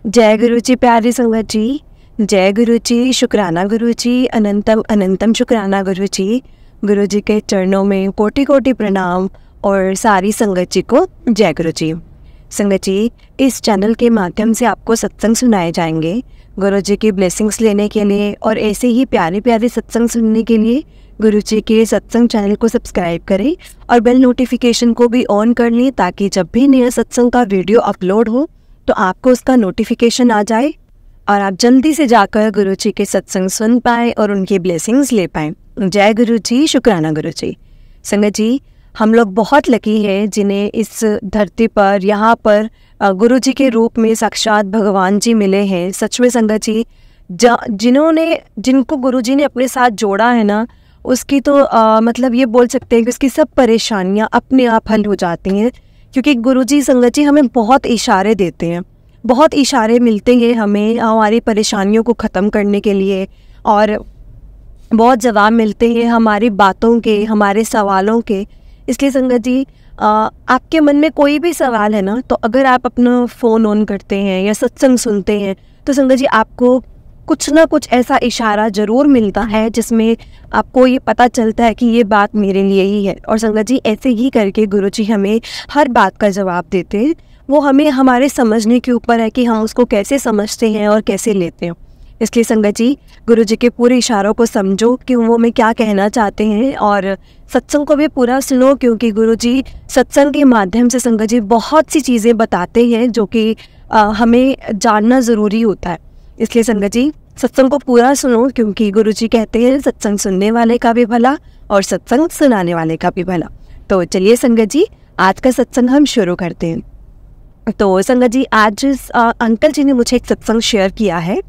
जय गुरु जी प्यारे संगत जी। जय गुरु जी, शुक्राना गुरु जी, अनंतम अनंतम शुक्राना गुरु जी। गुरु जी के चरणों में कोटि कोटि प्रणाम और सारी संगत जी को जय गुरु जी। संगत जी, इस चैनल के माध्यम से आपको सत्संग सुनाए जाएंगे। गुरु जी की ब्लेसिंग्स लेने के लिए और ऐसे ही प्यारे प्यारे सत्संग सुनने के लिए गुरु जी के सत्संग चैनल को सब्सक्राइब करें और बेल नोटिफिकेशन को भी ऑन कर लें, ताकि जब भी नया सत्संग का वीडियो अपलोड हो तो आपको उसका नोटिफिकेशन आ जाए और आप जल्दी से जाकर गुरु जी के सत्संग सुन पाएँ और उनकी ब्लेसिंग्स ले पाएँ। जय गुरु जी, शुक्राना गुरु जी। संगत जी, हम लोग बहुत लकी हैं जिन्हें इस धरती पर यहाँ पर गुरु जी के रूप में साक्षात भगवान जी मिले हैं। सच में संगत जी, जिनको गुरु जी ने अपने साथ जोड़ा है ना, उसकी तो मतलब ये बोल सकते हैं कि उसकी सब परेशानियाँ अपने आप हल हो जाती हैं। क्योंकि गुरुजी संगत जी हमें बहुत इशारे देते हैं, बहुत इशारे मिलते हैं हमें हमारी परेशानियों को ख़त्म करने के लिए, और बहुत जवाब मिलते हैं हमारी बातों के, हमारे सवालों के। इसलिए संगत जी, आपके मन में कोई भी सवाल है ना, तो अगर आप अपना फ़ोन ऑन करते हैं या सत्संग सुनते हैं तो संगत जी आपको कुछ ना कुछ ऐसा इशारा ज़रूर मिलता है जिसमें आपको ये पता चलता है कि ये बात मेरे लिए ही है। और संगत जी, ऐसे ही करके गुरु जी हमें हर बात का जवाब देते हैं। वो हमें हमारे समझने के ऊपर है कि हम उसको कैसे समझते हैं और कैसे लेते हैं। इसलिए संगत जी, गुरु जी के पूरे इशारों को समझो कि वो हमें क्या कहना चाहते हैं, और सत्संग को भी पूरा सुनो, क्योंकि गुरु जी सत्संग के माध्यम से संगत जी बहुत सी चीज़ें बताते हैं जो कि हमें जानना ज़रूरी होता है। इसलिए संगत जी, सत्संग को पूरा सुनो, क्योंकि गुरु जी कहते हैं सत्संग सुनने वाले का भी भला और सत्संग सुनाने वाले का भी भला। तो चलिए संगत जी, आज का सत्संग हम शुरू करते हैं। तो संगत जी, आज अंकल जी ने मुझे एक सत्संग शेयर किया है।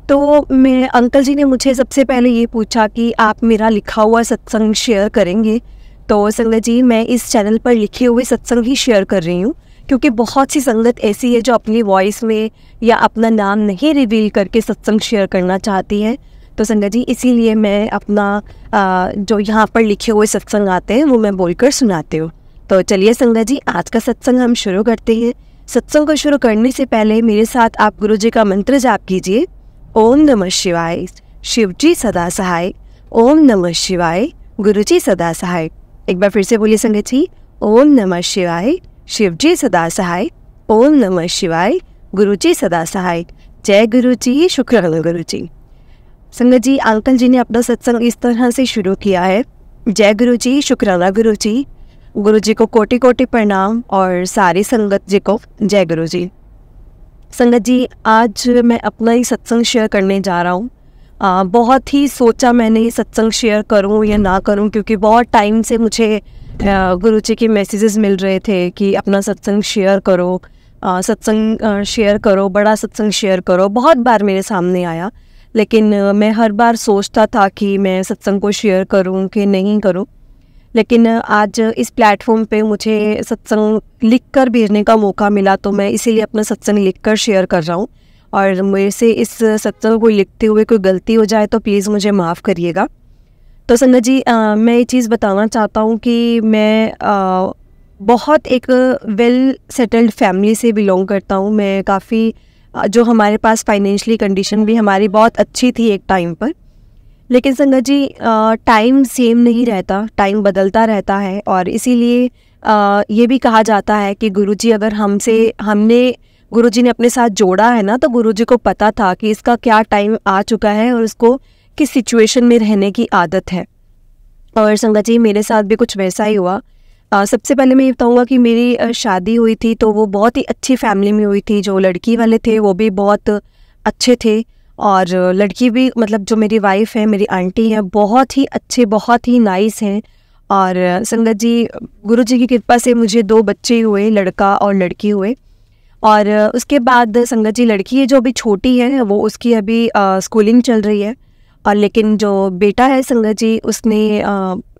तो अंकल जी ने मुझे सबसे पहले ये पूछा कि आप मेरा लिखा हुआ सत्संग शेयर करेंगे। तो संगत जी, मैं इस चैनल पर लिखे हुए सत्संग ही शेयर कर रही हूँ, क्योंकि बहुत सी संगत ऐसी है जो अपनी वॉइस में या अपना नाम नहीं रिवील करके सत्संग शेयर करना चाहती है। तो संगत जी, इसीलिए मैं अपना जो यहाँ पर लिखे हुए सत्संग आते हैं वो मैं बोलकर सुनाती हूँ। तो चलिए संगत जी, आज का सत्संग हम शुरू करते हैं। सत्संग को शुरू करने से पहले मेरे साथ आप गुरु जी का मंत्र जाप कीजिए। ओम नमः शिवाय, शिव जी सदा सहाय। ओम नमः शिवाय, गुरु जी सदा सहाय। एक बार फिर से बोलिए संगत जी, ओम नमः शिवाय, शिव जी सदा सहाय। ओम नमः शिवाय, गुरु जी सदा सहाय। जय गुरु जी, शुक्राना गुरु जी। संगत जी, अंकल जी ने अपना सत्संग इस तरह से शुरू किया है। जय गुरु जी, शुक्राना गुरु जी। गुरु जी को कोटि कोटि प्रणाम और सारी संगत जी को जय गुरु जी। संगत जी, आज मैं अपना ही सत्संग शेयर करने जा रहा हूँ। बहुत ही सोचा मैंने ये सत्संग शेयर करूँ या ना करूँ, क्योंकि बहुत टाइम से मुझे गुरु जी के मैसेजेस मिल रहे थे कि अपना सत्संग शेयर करो, सत्संग शेयर करो, बड़ा सत्संग शेयर करो। बहुत बार मेरे सामने आया, लेकिन मैं हर बार सोचता था कि मैं सत्संग को शेयर करूं कि नहीं करूं। लेकिन आज इस प्लेटफॉर्म पे मुझे सत्संग लिख कर भेजने का मौका मिला, तो मैं इसीलिए अपना सत्संग लिख कर शेयर कर रहा हूँ। और मेरे से इस सत्संग को लिखते हुए कोई गलती हो जाए तो प्लीज़ मुझे माफ़ करिएगा। तो संगत जी, मैं ये चीज़ बताना चाहता हूँ कि मैं बहुत एक वेल सेटल्ड फैमिली से बिलोंग करता हूँ। मैं काफ़ी जो हमारे पास फाइनेंशियली कंडीशन भी हमारी बहुत अच्छी थी एक टाइम पर। लेकिन संगत जी, टाइम सेम नहीं रहता, टाइम बदलता रहता है। और इसीलिए ये भी कहा जाता है कि गुरुजी अगर गुरुजी ने अपने साथ जोड़ा है ना, तो गुरुजी को पता था कि इसका क्या टाइम आ चुका है और इसको किस सिचुएशन में रहने की आदत है। और संगत जी, मेरे साथ भी कुछ वैसा ही हुआ। सबसे पहले मैं ये बताऊँगा कि मेरी शादी हुई थी तो वो बहुत ही अच्छी फैमिली में हुई थी। जो लड़की वाले थे वो भी बहुत अच्छे थे, और लड़की भी, मतलब जो मेरी वाइफ है, मेरी आंटी है, बहुत ही अच्छे, बहुत ही नाइस हैं। और संगत जी, गुरु जी की कृपा से मुझे 2 बच्चे हुए, लड़का और लड़की हुए। और उसके बाद संगत जी, लड़की है जो अभी छोटी है, वो उसकी अभी स्कूलिंग चल रही है। और लेकिन जो बेटा है संगत जी, उसने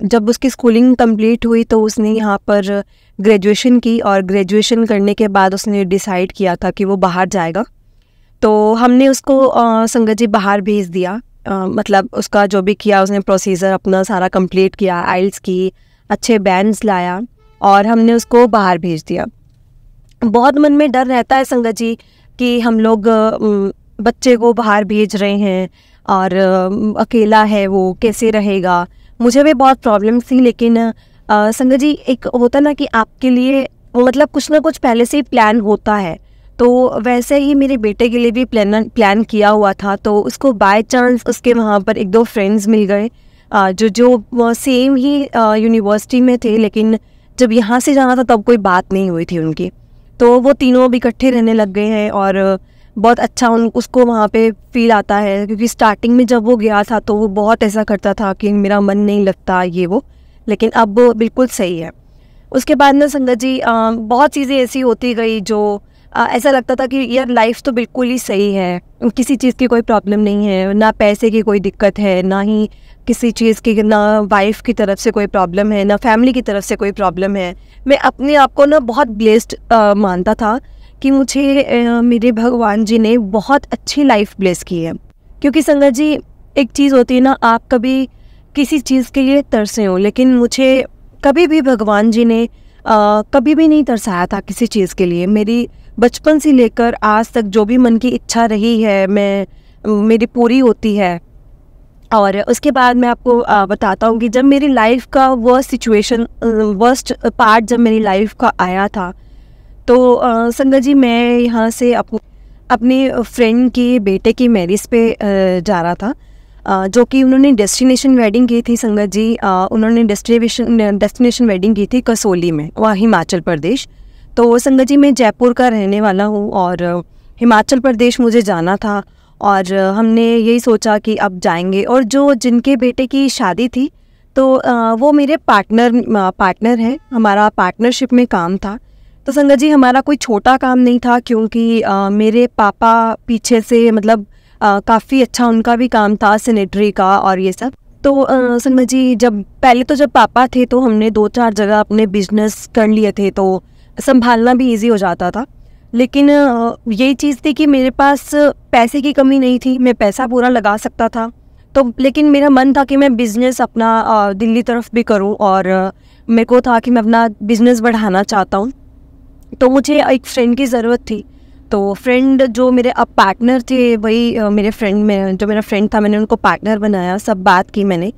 जब उसकी स्कूलिंग कंप्लीट हुई तो उसने यहाँ पर ग्रेजुएशन की, और ग्रेजुएशन करने के बाद उसने डिसाइड किया था कि वो बाहर जाएगा। तो हमने उसको संगत जी बाहर भेज दिया। मतलब उसका जो भी किया उसने, प्रोसीजर अपना सारा कंप्लीट किया, आइल्स की, अच्छे बैंड्स लाया और हमने उसको बाहर भेज दिया। बहुत मन में डर रहता है संगत जी कि हम लोग बच्चे को बाहर भेज रहे हैं और अकेला है वो, कैसे रहेगा। मुझे भी बहुत प्रॉब्लम्स थी, लेकिन संगत जी एक होता ना कि आपके लिए मतलब कुछ ना कुछ पहले से ही प्लान होता है, तो वैसे ही मेरे बेटे के लिए भी प्लान किया हुआ था। तो उसको बाय चांस उसके वहाँ पर एक दो फ्रेंड्स मिल गए जो सेम ही यूनिवर्सिटी में थे, लेकिन जब यहाँ से जाना था तब कोई बात नहीं हुई थी उनकी। तो वो तीनों अब इकट्ठे रहने लग गए हैं और बहुत अच्छा उसको वहाँ पे फील आता है, क्योंकि स्टार्टिंग में जब वो गया था तो वो बहुत ऐसा करता था कि मेरा मन नहीं लगता ये वो, लेकिन अब वो बिल्कुल सही है। उसके बाद ना संगत जी बहुत चीज़ें ऐसी होती गई जो ऐसा लगता था कि यार लाइफ तो बिल्कुल ही सही है, किसी चीज़ की कोई प्रॉब्लम नहीं है, ना पैसे की कोई दिक्कत है, ना ही किसी चीज़ की, ना वाइफ की तरफ से कोई प्रॉब्लम है, ना फैमिली की तरफ से कोई प्रॉब्लम है। मैं अपने आप को ना बहुत ब्लेस्ड मानता था कि मुझे मेरे भगवान जी ने बहुत अच्छी लाइफ ब्लेस की है। क्योंकि संगत जी एक चीज़ होती है ना, आप कभी किसी चीज़ के लिए तरसे हो, लेकिन मुझे कभी भी भगवान जी ने कभी भी नहीं तरसाया था किसी चीज़ के लिए। मेरी बचपन से लेकर आज तक जो भी मन की इच्छा रही है मेरी पूरी होती है। और उसके बाद मैं आपको बताता हूँ कि जब मेरी लाइफ का वर्स्ट पार्ट जब मेरी लाइफ का आया था, तो संगत जी मैं यहाँ से अपने फ्रेंड के बेटे की मैरिज पे जा रहा था, जो कि उन्होंने डेस्टिनेशन वेडिंग की थी। संगत जी उन्होंने डेस्टिनेशन वेडिंग की थी कसोली में, वहाँ हिमाचल प्रदेश। तो संगत जी मैं जयपुर का रहने वाला हूँ और हिमाचल प्रदेश मुझे जाना था, और हमने यही सोचा कि अब जाएंगे। और जिनके बेटे की शादी थी तो वो मेरे पार्टनर हैं, हमारा पार्टनरशिप में काम था। तो संगत जी हमारा कोई छोटा काम नहीं था, क्योंकि मेरे पापा पीछे से मतलब काफ़ी अच्छा उनका भी काम था सैनिटरी का और ये सब। तो संगत जी जब पापा थे तो हमने 2-4 जगह अपने बिजनेस कर लिए थे, तो संभालना भी इजी हो जाता था। लेकिन यही चीज़ थी कि मेरे पास पैसे की कमी नहीं थी, मैं पैसा पूरा लगा सकता था। तो लेकिन मेरा मन था कि मैं बिज़नेस अपना दिल्ली तरफ भी करूं, और मेरे को था कि मैं अपना बिज़नेस बढ़ाना चाहता हूं। तो मुझे एक फ्रेंड की ज़रूरत थी। तो फ्रेंड जो मेरे अब पार्टनर थे वही मेरे फ्रेंड में जो मेरा फ्रेंड था, मैंने उनको पार्टनर बनाया, सब बात की मैंने।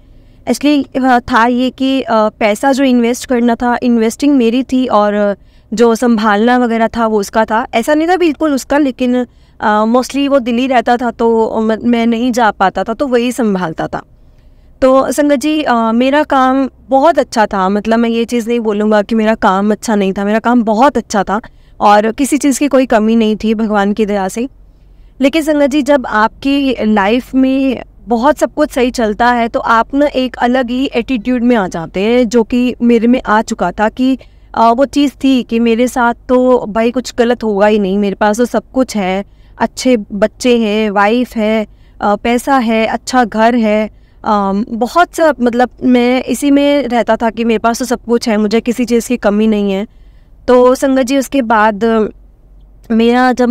इसलिए था ये कि पैसा जो इन्वेस्ट करना था, इन्वेस्टिंग मेरी थी, और जो संभालना वगैरह था वो उसका था। ऐसा नहीं था बिल्कुल उसका, लेकिन मोस्टली वो दिल्ली रहता था तो मैं नहीं जा पाता था, तो वही संभालता था। तो संगत जी मेरा काम बहुत अच्छा था, मतलब मैं ये चीज़ नहीं बोलूँगा कि मेरा काम अच्छा नहीं था, मेरा काम बहुत अच्छा था और किसी चीज़ की कोई कमी नहीं थी भगवान की दया से। लेकिन संगत जी जब आपकी लाइफ में बहुत सब कुछ सही चलता है तो आप ना एक अलग ही एटीट्यूड में आ जाते हैं, जो कि मेरे में आ चुका था कि वो चीज़ थी कि मेरे साथ तो भाई कुछ गलत होगा ही नहीं, मेरे पास तो सब कुछ है, अच्छे बच्चे हैं, वाइफ है, पैसा है, अच्छा घर है, बहुत सा, मतलब मैं इसी में रहता था कि मेरे पास तो सब कुछ है, मुझे किसी चीज़ की कमी नहीं है। तो संगत जी उसके बाद मेरा जब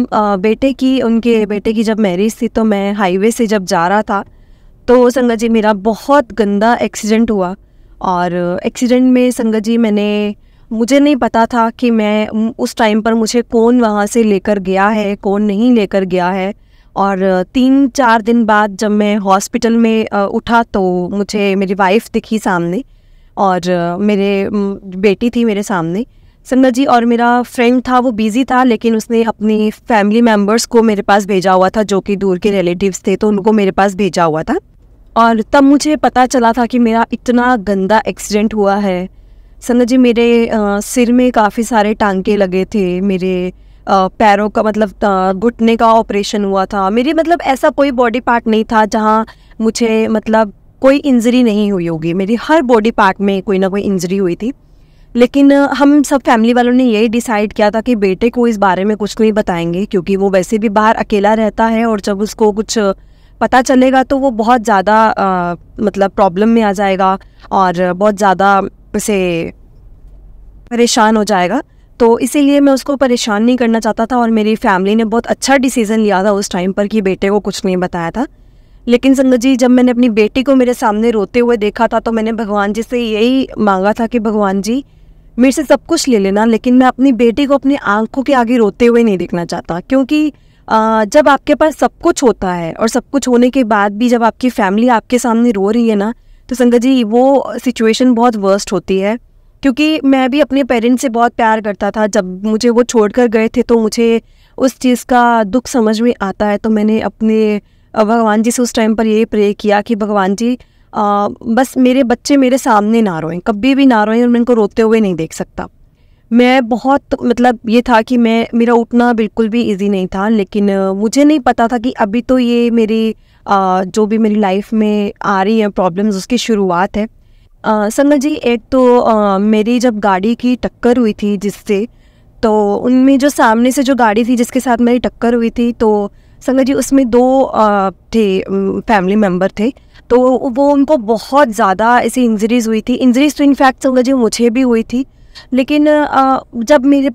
उनके बेटे की जब मैरिज थी, तो मैं हाईवे से जब जा रहा था तो संगत जी मेरा बहुत गंदा एक्सीडेंट हुआ। और एक्सीडेंट में संगत जी मुझे नहीं पता था कि मैं उस टाइम पर मुझे कौन वहाँ से लेकर गया है, कौन नहीं लेकर गया है। और 3-4 दिन बाद जब मैं हॉस्पिटल में उठा तो मुझे मेरी वाइफ दिखी सामने, और मेरे बेटी थी मेरे सामने संगत जी। और मेरा फ्रेंड था, वो बिज़ी था, लेकिन उसने अपनी फैमिली मेम्बर्स को मेरे पास भेजा हुआ था, जो कि दूर के रिलेटिव्स थे, तो उनको मेरे पास भेजा हुआ था। और तब मुझे पता चला था कि मेरा इतना गंदा एक्सीडेंट हुआ है। संगत जी मेरे सिर में काफ़ी सारे टांके लगे थे, मेरे पैरों का मतलब घुटने का ऑपरेशन हुआ था, मेरी मतलब ऐसा कोई बॉडी पार्ट नहीं था जहाँ मुझे मतलब कोई इंजरी नहीं हुई होगी, मेरी हर बॉडी पार्ट में कोई ना कोई इंजरी हुई थी। लेकिन हम सब फैमिली वालों ने यही डिसाइड किया था कि बेटे को इस बारे में कुछ नहीं बताएंगे, क्योंकि वो वैसे भी बाहर अकेला रहता है, और जब उसको कुछ पता चलेगा तो वो बहुत ज़्यादा मतलब प्रॉब्लम में आ जाएगा और बहुत ज़्यादा उसे परेशान हो जाएगा। तो इसीलिए मैं उसको परेशान नहीं करना चाहता था, और मेरी फैमिली ने बहुत अच्छा डिसीज़न लिया था उस टाइम पर कि बेटे को कुछ नहीं बताया था। लेकिन संगत जी जब मैंने अपनी बेटी को मेरे सामने रोते हुए देखा था, तो मैंने भगवान जी से यही मांगा था कि भगवान जी मेरे से सब कुछ ले लेना, लेकिन मैं अपनी बेटी को अपनी आंखों के आगे रोते हुए नहीं देखना चाहता, क्योंकि जब आपके पास सब कुछ होता है और सब कुछ होने के बाद भी जब आपकी फैमिली आपके सामने रो रही है ना, तो संगत जी वो सिचुएशन बहुत वर्स्ट होती है। क्योंकि मैं भी अपने पेरेंट्स से बहुत प्यार करता था, जब मुझे वो छोड़कर गए थे तो मुझे उस चीज़ का दुख समझ में आता है। तो मैंने अपने भगवान जी से उस टाइम पर ये प्रे किया कि भगवान जी बस मेरे बच्चे मेरे सामने ना रोएं, कभी भी ना रोएं, और मैं उनको रोते हुए नहीं देख सकता। मैं बहुत मतलब ये था कि मेरा उठना बिल्कुल भी इजी नहीं था, लेकिन मुझे नहीं पता था कि अभी तो ये मेरी जो भी मेरी लाइफ में आ रही है प्रॉब्लम्स उसकी शुरुआत है। संगत जी, एक तो मेरी जब गाड़ी की टक्कर हुई थी जिससे, तो उनमें जो सामने से जो गाड़ी थी जिसके साथ मेरी टक्कर हुई थी, तो संगत जी उसमें दो थे फैमिली मेम्बर थे। तो वो उनको बहुत ज़्यादा ऐसी इंजरीज़ हुई थी। इंजरीज़ तो इनफैक्ट संगत जी मुझे भी हुई थी, लेकिन जब मेरे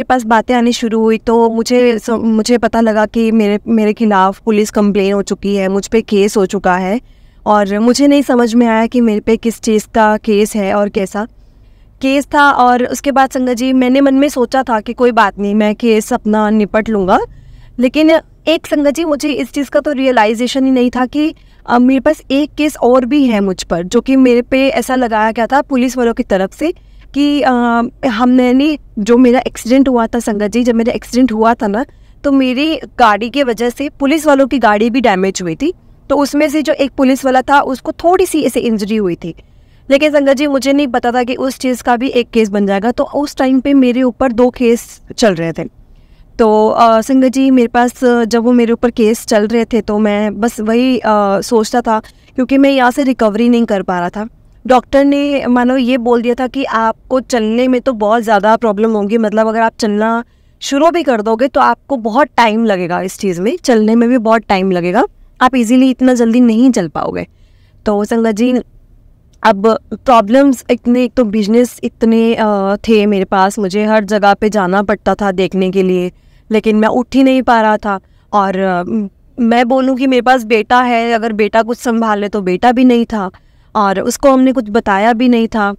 पास बातें आनी शुरू हुई तो मुझे पता लगा कि मेरे खिलाफ़ पुलिस कंप्लेन हो चुकी है, मुझ पे केस हो चुका है। और मुझे नहीं समझ में आया कि मेरे पे किस चीज़ का केस है और कैसा केस था। और उसके बाद संगत जी मैंने मन में सोचा था कि कोई बात नहीं, मैं केस अपना निपट लूँगा। लेकिन एक संगत जी मुझे इस चीज़ का तो रियलाइजेशन ही नहीं था कि मेरे पास एक केस और भी है मुझ पर, जो कि मेरे पे ऐसा लगाया गया था पुलिस वालों की तरफ से कि हमने जो मेरा एक्सीडेंट हुआ था संगत जी, जब मेरा एक्सीडेंट हुआ था ना, तो मेरी गाड़ी की वजह से पुलिस वालों की गाड़ी भी डैमेज हुई थी। तो उसमें से जो एक पुलिस वाला था उसको थोड़ी सी ऐसे इंजरी हुई थी। लेकिन संगत जी मुझे नहीं पता था कि उस चीज़ का भी एक केस बन जाएगा। तो उस टाइम पे मेरे ऊपर 2 केस चल रहे थे। तो संगत जी मेरे पास जब वो मेरे ऊपर केस चल रहे थे तो मैं बस वही सोचता था, क्योंकि मैं यहाँ से रिकवरी नहीं कर पा रहा था। डॉक्टर ने मानो ये बोल दिया था कि आपको चलने में तो बहुत ज़्यादा प्रॉब्लम होगी, मतलब अगर आप चलना शुरू भी कर दोगे तो आपको बहुत टाइम लगेगा, इस चीज़ में चलने में भी बहुत टाइम लगेगा, आप इजीली इतना जल्दी नहीं चल पाओगे। तो संगत जी अब प्रॉब्लम्स इतने, एक तो बिजनेस इतने थे मेरे पास, मुझे हर जगह पे जाना पड़ता था देखने के लिए, लेकिन मैं उठ ही नहीं पा रहा था। और मैं बोलूँ कि मेरे पास बेटा है, अगर बेटा कुछ संभाले तो बेटा भी नहीं था, और उसको हमने कुछ बताया भी नहीं था।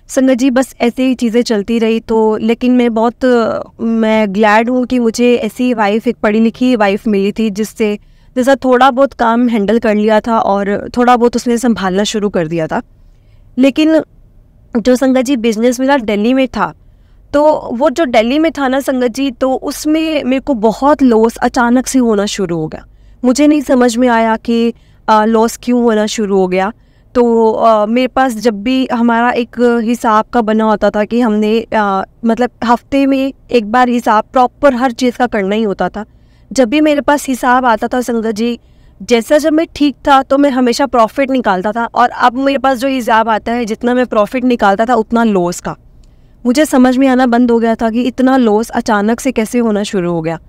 संगत जी बस ऐसे ही चीज़ें चलती रही। तो लेकिन मैं ग्लैड हूँ कि मुझे ऐसी वाइफ, एक पढ़ी लिखी वाइफ मिली थी जैसा थोड़ा बहुत काम हैंडल कर लिया था और थोड़ा बहुत उसने संभालना शुरू कर दिया था। लेकिन जो संगत जी बिजनेस मेरा दिल्ली में था, तो वो जो दिल्ली में था ना संगत जी, तो उसमें मेरे को बहुत लॉस अचानक से होना शुरू हो गया। मुझे नहीं समझ में आया कि लॉस क्यों होना शुरू हो गया। तो मेरे पास जब भी हमारा एक हिसाब का बना होता था कि हमने मतलब हफ्ते में एक बार हिसाब प्रॉपर हर चीज़ का करना ही होता था। जब भी मेरे पास हिसाब आता था संगत जी, जैसा जब मैं ठीक था तो मैं हमेशा प्रॉफिट निकालता था, और अब मेरे पास जो हिसाब आता है जितना मैं प्रॉफिट निकालता था उतना लॉस का। मुझे समझ में आना बंद हो गया था कि इतना लॉस अचानक से कैसे होना शुरू हो गया।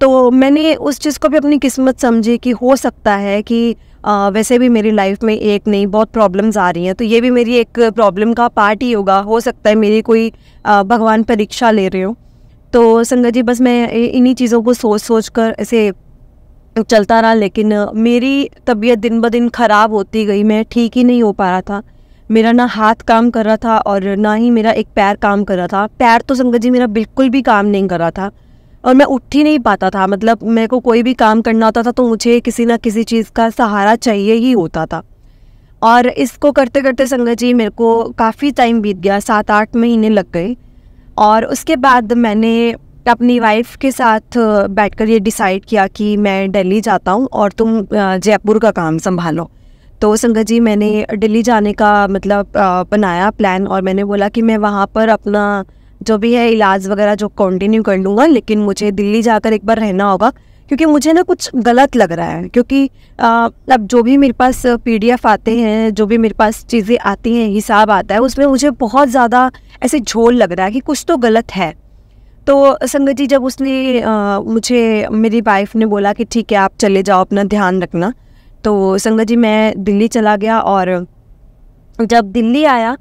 तो मैंने उस चीज़ को भी अपनी किस्मत समझी कि हो सकता है कि वैसे भी मेरी लाइफ में एक नहीं बहुत प्रॉब्लम्स आ रही हैं, तो ये भी मेरी एक प्रॉब्लम का पार्ट ही होगा, हो सकता है मेरी कोई भगवान परीक्षा ले रहे हो। तो संगत जी बस मैं इन्हीं चीज़ों को सोच कर ऐसे चलता रहा। लेकिन मेरी तबीयत दिन ब दिन ख़राब होती गई, मैं ठीक ही नहीं हो पा रहा था। मेरा ना हाथ काम कर रहा था और ना ही मेरा एक पैर काम कर रहा था। पैर तो संगत जी मेरा बिल्कुल भी काम नहीं कर रहा था, और मैं उठ ही नहीं पाता था। मतलब मेरे को कोई भी काम करना होता था तो मुझे किसी ना किसी चीज़ का सहारा चाहिए ही होता था। और इसको करते करते संगत जी मेरे को काफ़ी टाइम बीत गया, 7-8 महीने लग गए। और उसके बाद मैंने अपनी वाइफ के साथ बैठकर ये डिसाइड किया कि मैं दिल्ली जाता हूँ और तुम जयपुर का काम संभालो। तो संगत जी मैंने दिल्ली जाने का मतलब बनाया प्लान, और मैंने बोला कि मैं वहाँ पर अपना जो भी है इलाज वगैरह जो कंटिन्यू कर लूँगा, लेकिन मुझे दिल्ली जाकर एक बार रहना होगा, क्योंकि मुझे ना कुछ गलत लग रहा है। क्योंकि अब जो भी मेरे पास PDF आते हैं, जो भी मेरे पास चीज़ें आती हैं, हिसाब आता है, उसमें मुझे बहुत ज़्यादा ऐसे झोल लग रहा है कि कुछ तो गलत है। तो संगत जी जब उसने मुझे, मेरी वाइफ ने बोला कि ठीक है आप चले जाओ, अपना ध्यान रखना, तो संगत जी मैं दिल्ली चला गया। और जब दिल्ली आया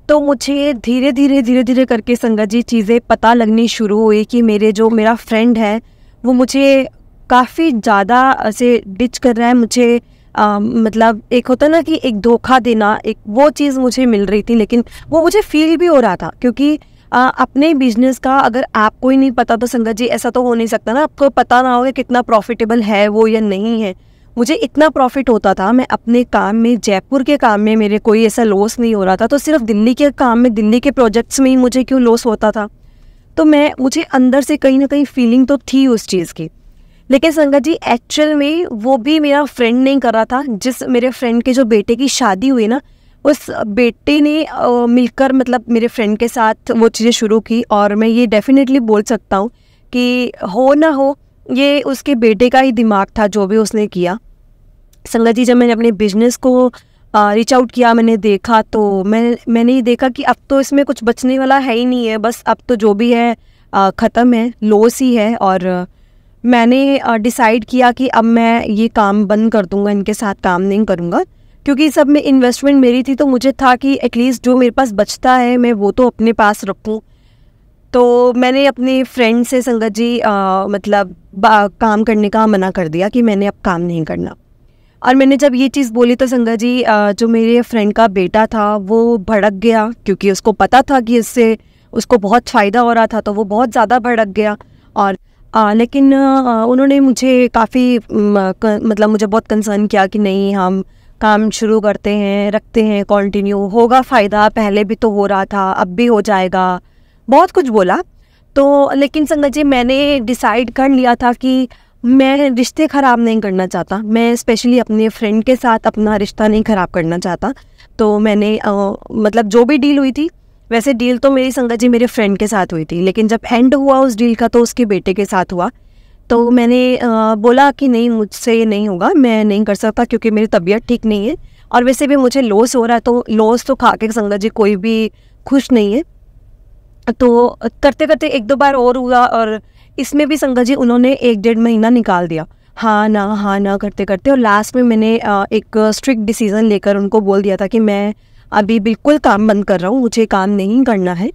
तो मुझे धीरे धीरे करके संगत जी चीज़ें पता लगनी शुरू हुई कि मेरा फ्रेंड है वो मुझे काफ़ी ज़्यादा ऐसे डिच कर रहा है। मुझे मतलब एक होता ना कि एक धोखा देना, एक वो चीज़ मुझे मिल रही थी, लेकिन वो मुझे फील भी हो रहा था, क्योंकि अपने बिजनेस का अगर आपको ही नहीं पता तो संगत जी ऐसा तो हो नहीं सकता ना, आपको पता ना हो कि कितना प्रॉफिटेबल है वो या नहीं है। मुझे इतना प्रॉफिट होता था, मैं अपने काम में, जयपुर के काम में मेरे कोई ऐसा लॉस नहीं हो रहा था, तो सिर्फ दिल्ली के काम में, दिल्ली के प्रोजेक्ट्स में ही मुझे क्यों लॉस होता था। तो मुझे अंदर से कहीं ना कहीं फीलिंग तो थी उस चीज़ की। लेकिन संगत जी एक्चुअल में वो भी मेरा फ्रेंड नहीं कर रहा था। जिस मेरे फ्रेंड के जो बेटे की शादी हुई ना, उस बेटे ने मिलकर मतलब मेरे फ्रेंड के साथ वो चीज़ें शुरू की। और मैं ये डेफिनेटली बोल सकता हूँ कि हो ना हो ये उसके बेटे का ही दिमाग था जो भी उसने किया। संगत जी जब मैंने अपने बिजनेस को रीच आउट किया, मैंने देखा तो मैंने ये देखा कि अब तो इसमें कुछ बचने वाला है ही नहीं है, बस अब तो जो भी है ख़त्म है, लॉस ही है। और मैंने डिसाइड किया कि अब मैं ये काम बंद कर दूंगा, इनके साथ काम नहीं करूंगा, क्योंकि सब में इन्वेस्टमेंट मेरी थी। तो मुझे था कि एटलीस्ट जो मेरे पास बचता है मैं वो तो अपने पास रखूं। तो मैंने अपने फ्रेंड से संगत जी मतलब काम करने का मना कर दिया कि मैंने अब काम नहीं करना। और मैंने जब ये चीज़ बोली तो संगत जी जो मेरे फ्रेंड का बेटा था वो भड़क गया, क्योंकि उसको पता था कि इससे उसको बहुत फ़ायदा हो रहा था, तो वो बहुत ज़्यादा भड़क गया। और लेकिन उन्होंने मुझे काफ़ी मतलब मुझे बहुत कंसर्न किया कि नहीं, हम काम शुरू करते हैं, रखते हैं, कंटिन्यू होगा फ़ायदा, पहले भी तो हो रहा था, अब भी हो जाएगा, बहुत कुछ बोला। तो लेकिन संगत जी मैंने डिसाइड कर लिया था कि मैं रिश्ते ख़राब नहीं करना चाहता, मैं स्पेशली अपने फ्रेंड के साथ अपना रिश्ता नहीं ख़राब करना चाहता। तो मैंने मतलब जो भी डील हुई थी, वैसे डील तो मेरी संगत जी मेरे फ्रेंड के साथ हुई थी, लेकिन जब एंड हुआ उस डील का तो उसके बेटे के साथ हुआ। तो मैंने बोला कि नहीं, मुझसे ये नहीं होगा, मैं नहीं कर सकता, क्योंकि मेरी तबीयत ठीक नहीं है और वैसे भी मुझे लॉस हो रहा है, तो लॉस तो खा के संगत जी कोई भी खुश नहीं है। तो करते करते एक दो बार और हुआ, और इसमें भी संगत जी उन्होंने 1-1.5 महीना निकाल दिया, हाँ ना करते करते। और लास्ट में मैंने एक स्ट्रिक्ट डिसीज़न लेकर उनको बोल दिया था कि मैं अभी बिल्कुल काम बंद कर रहा हूँ, मुझे काम नहीं करना है।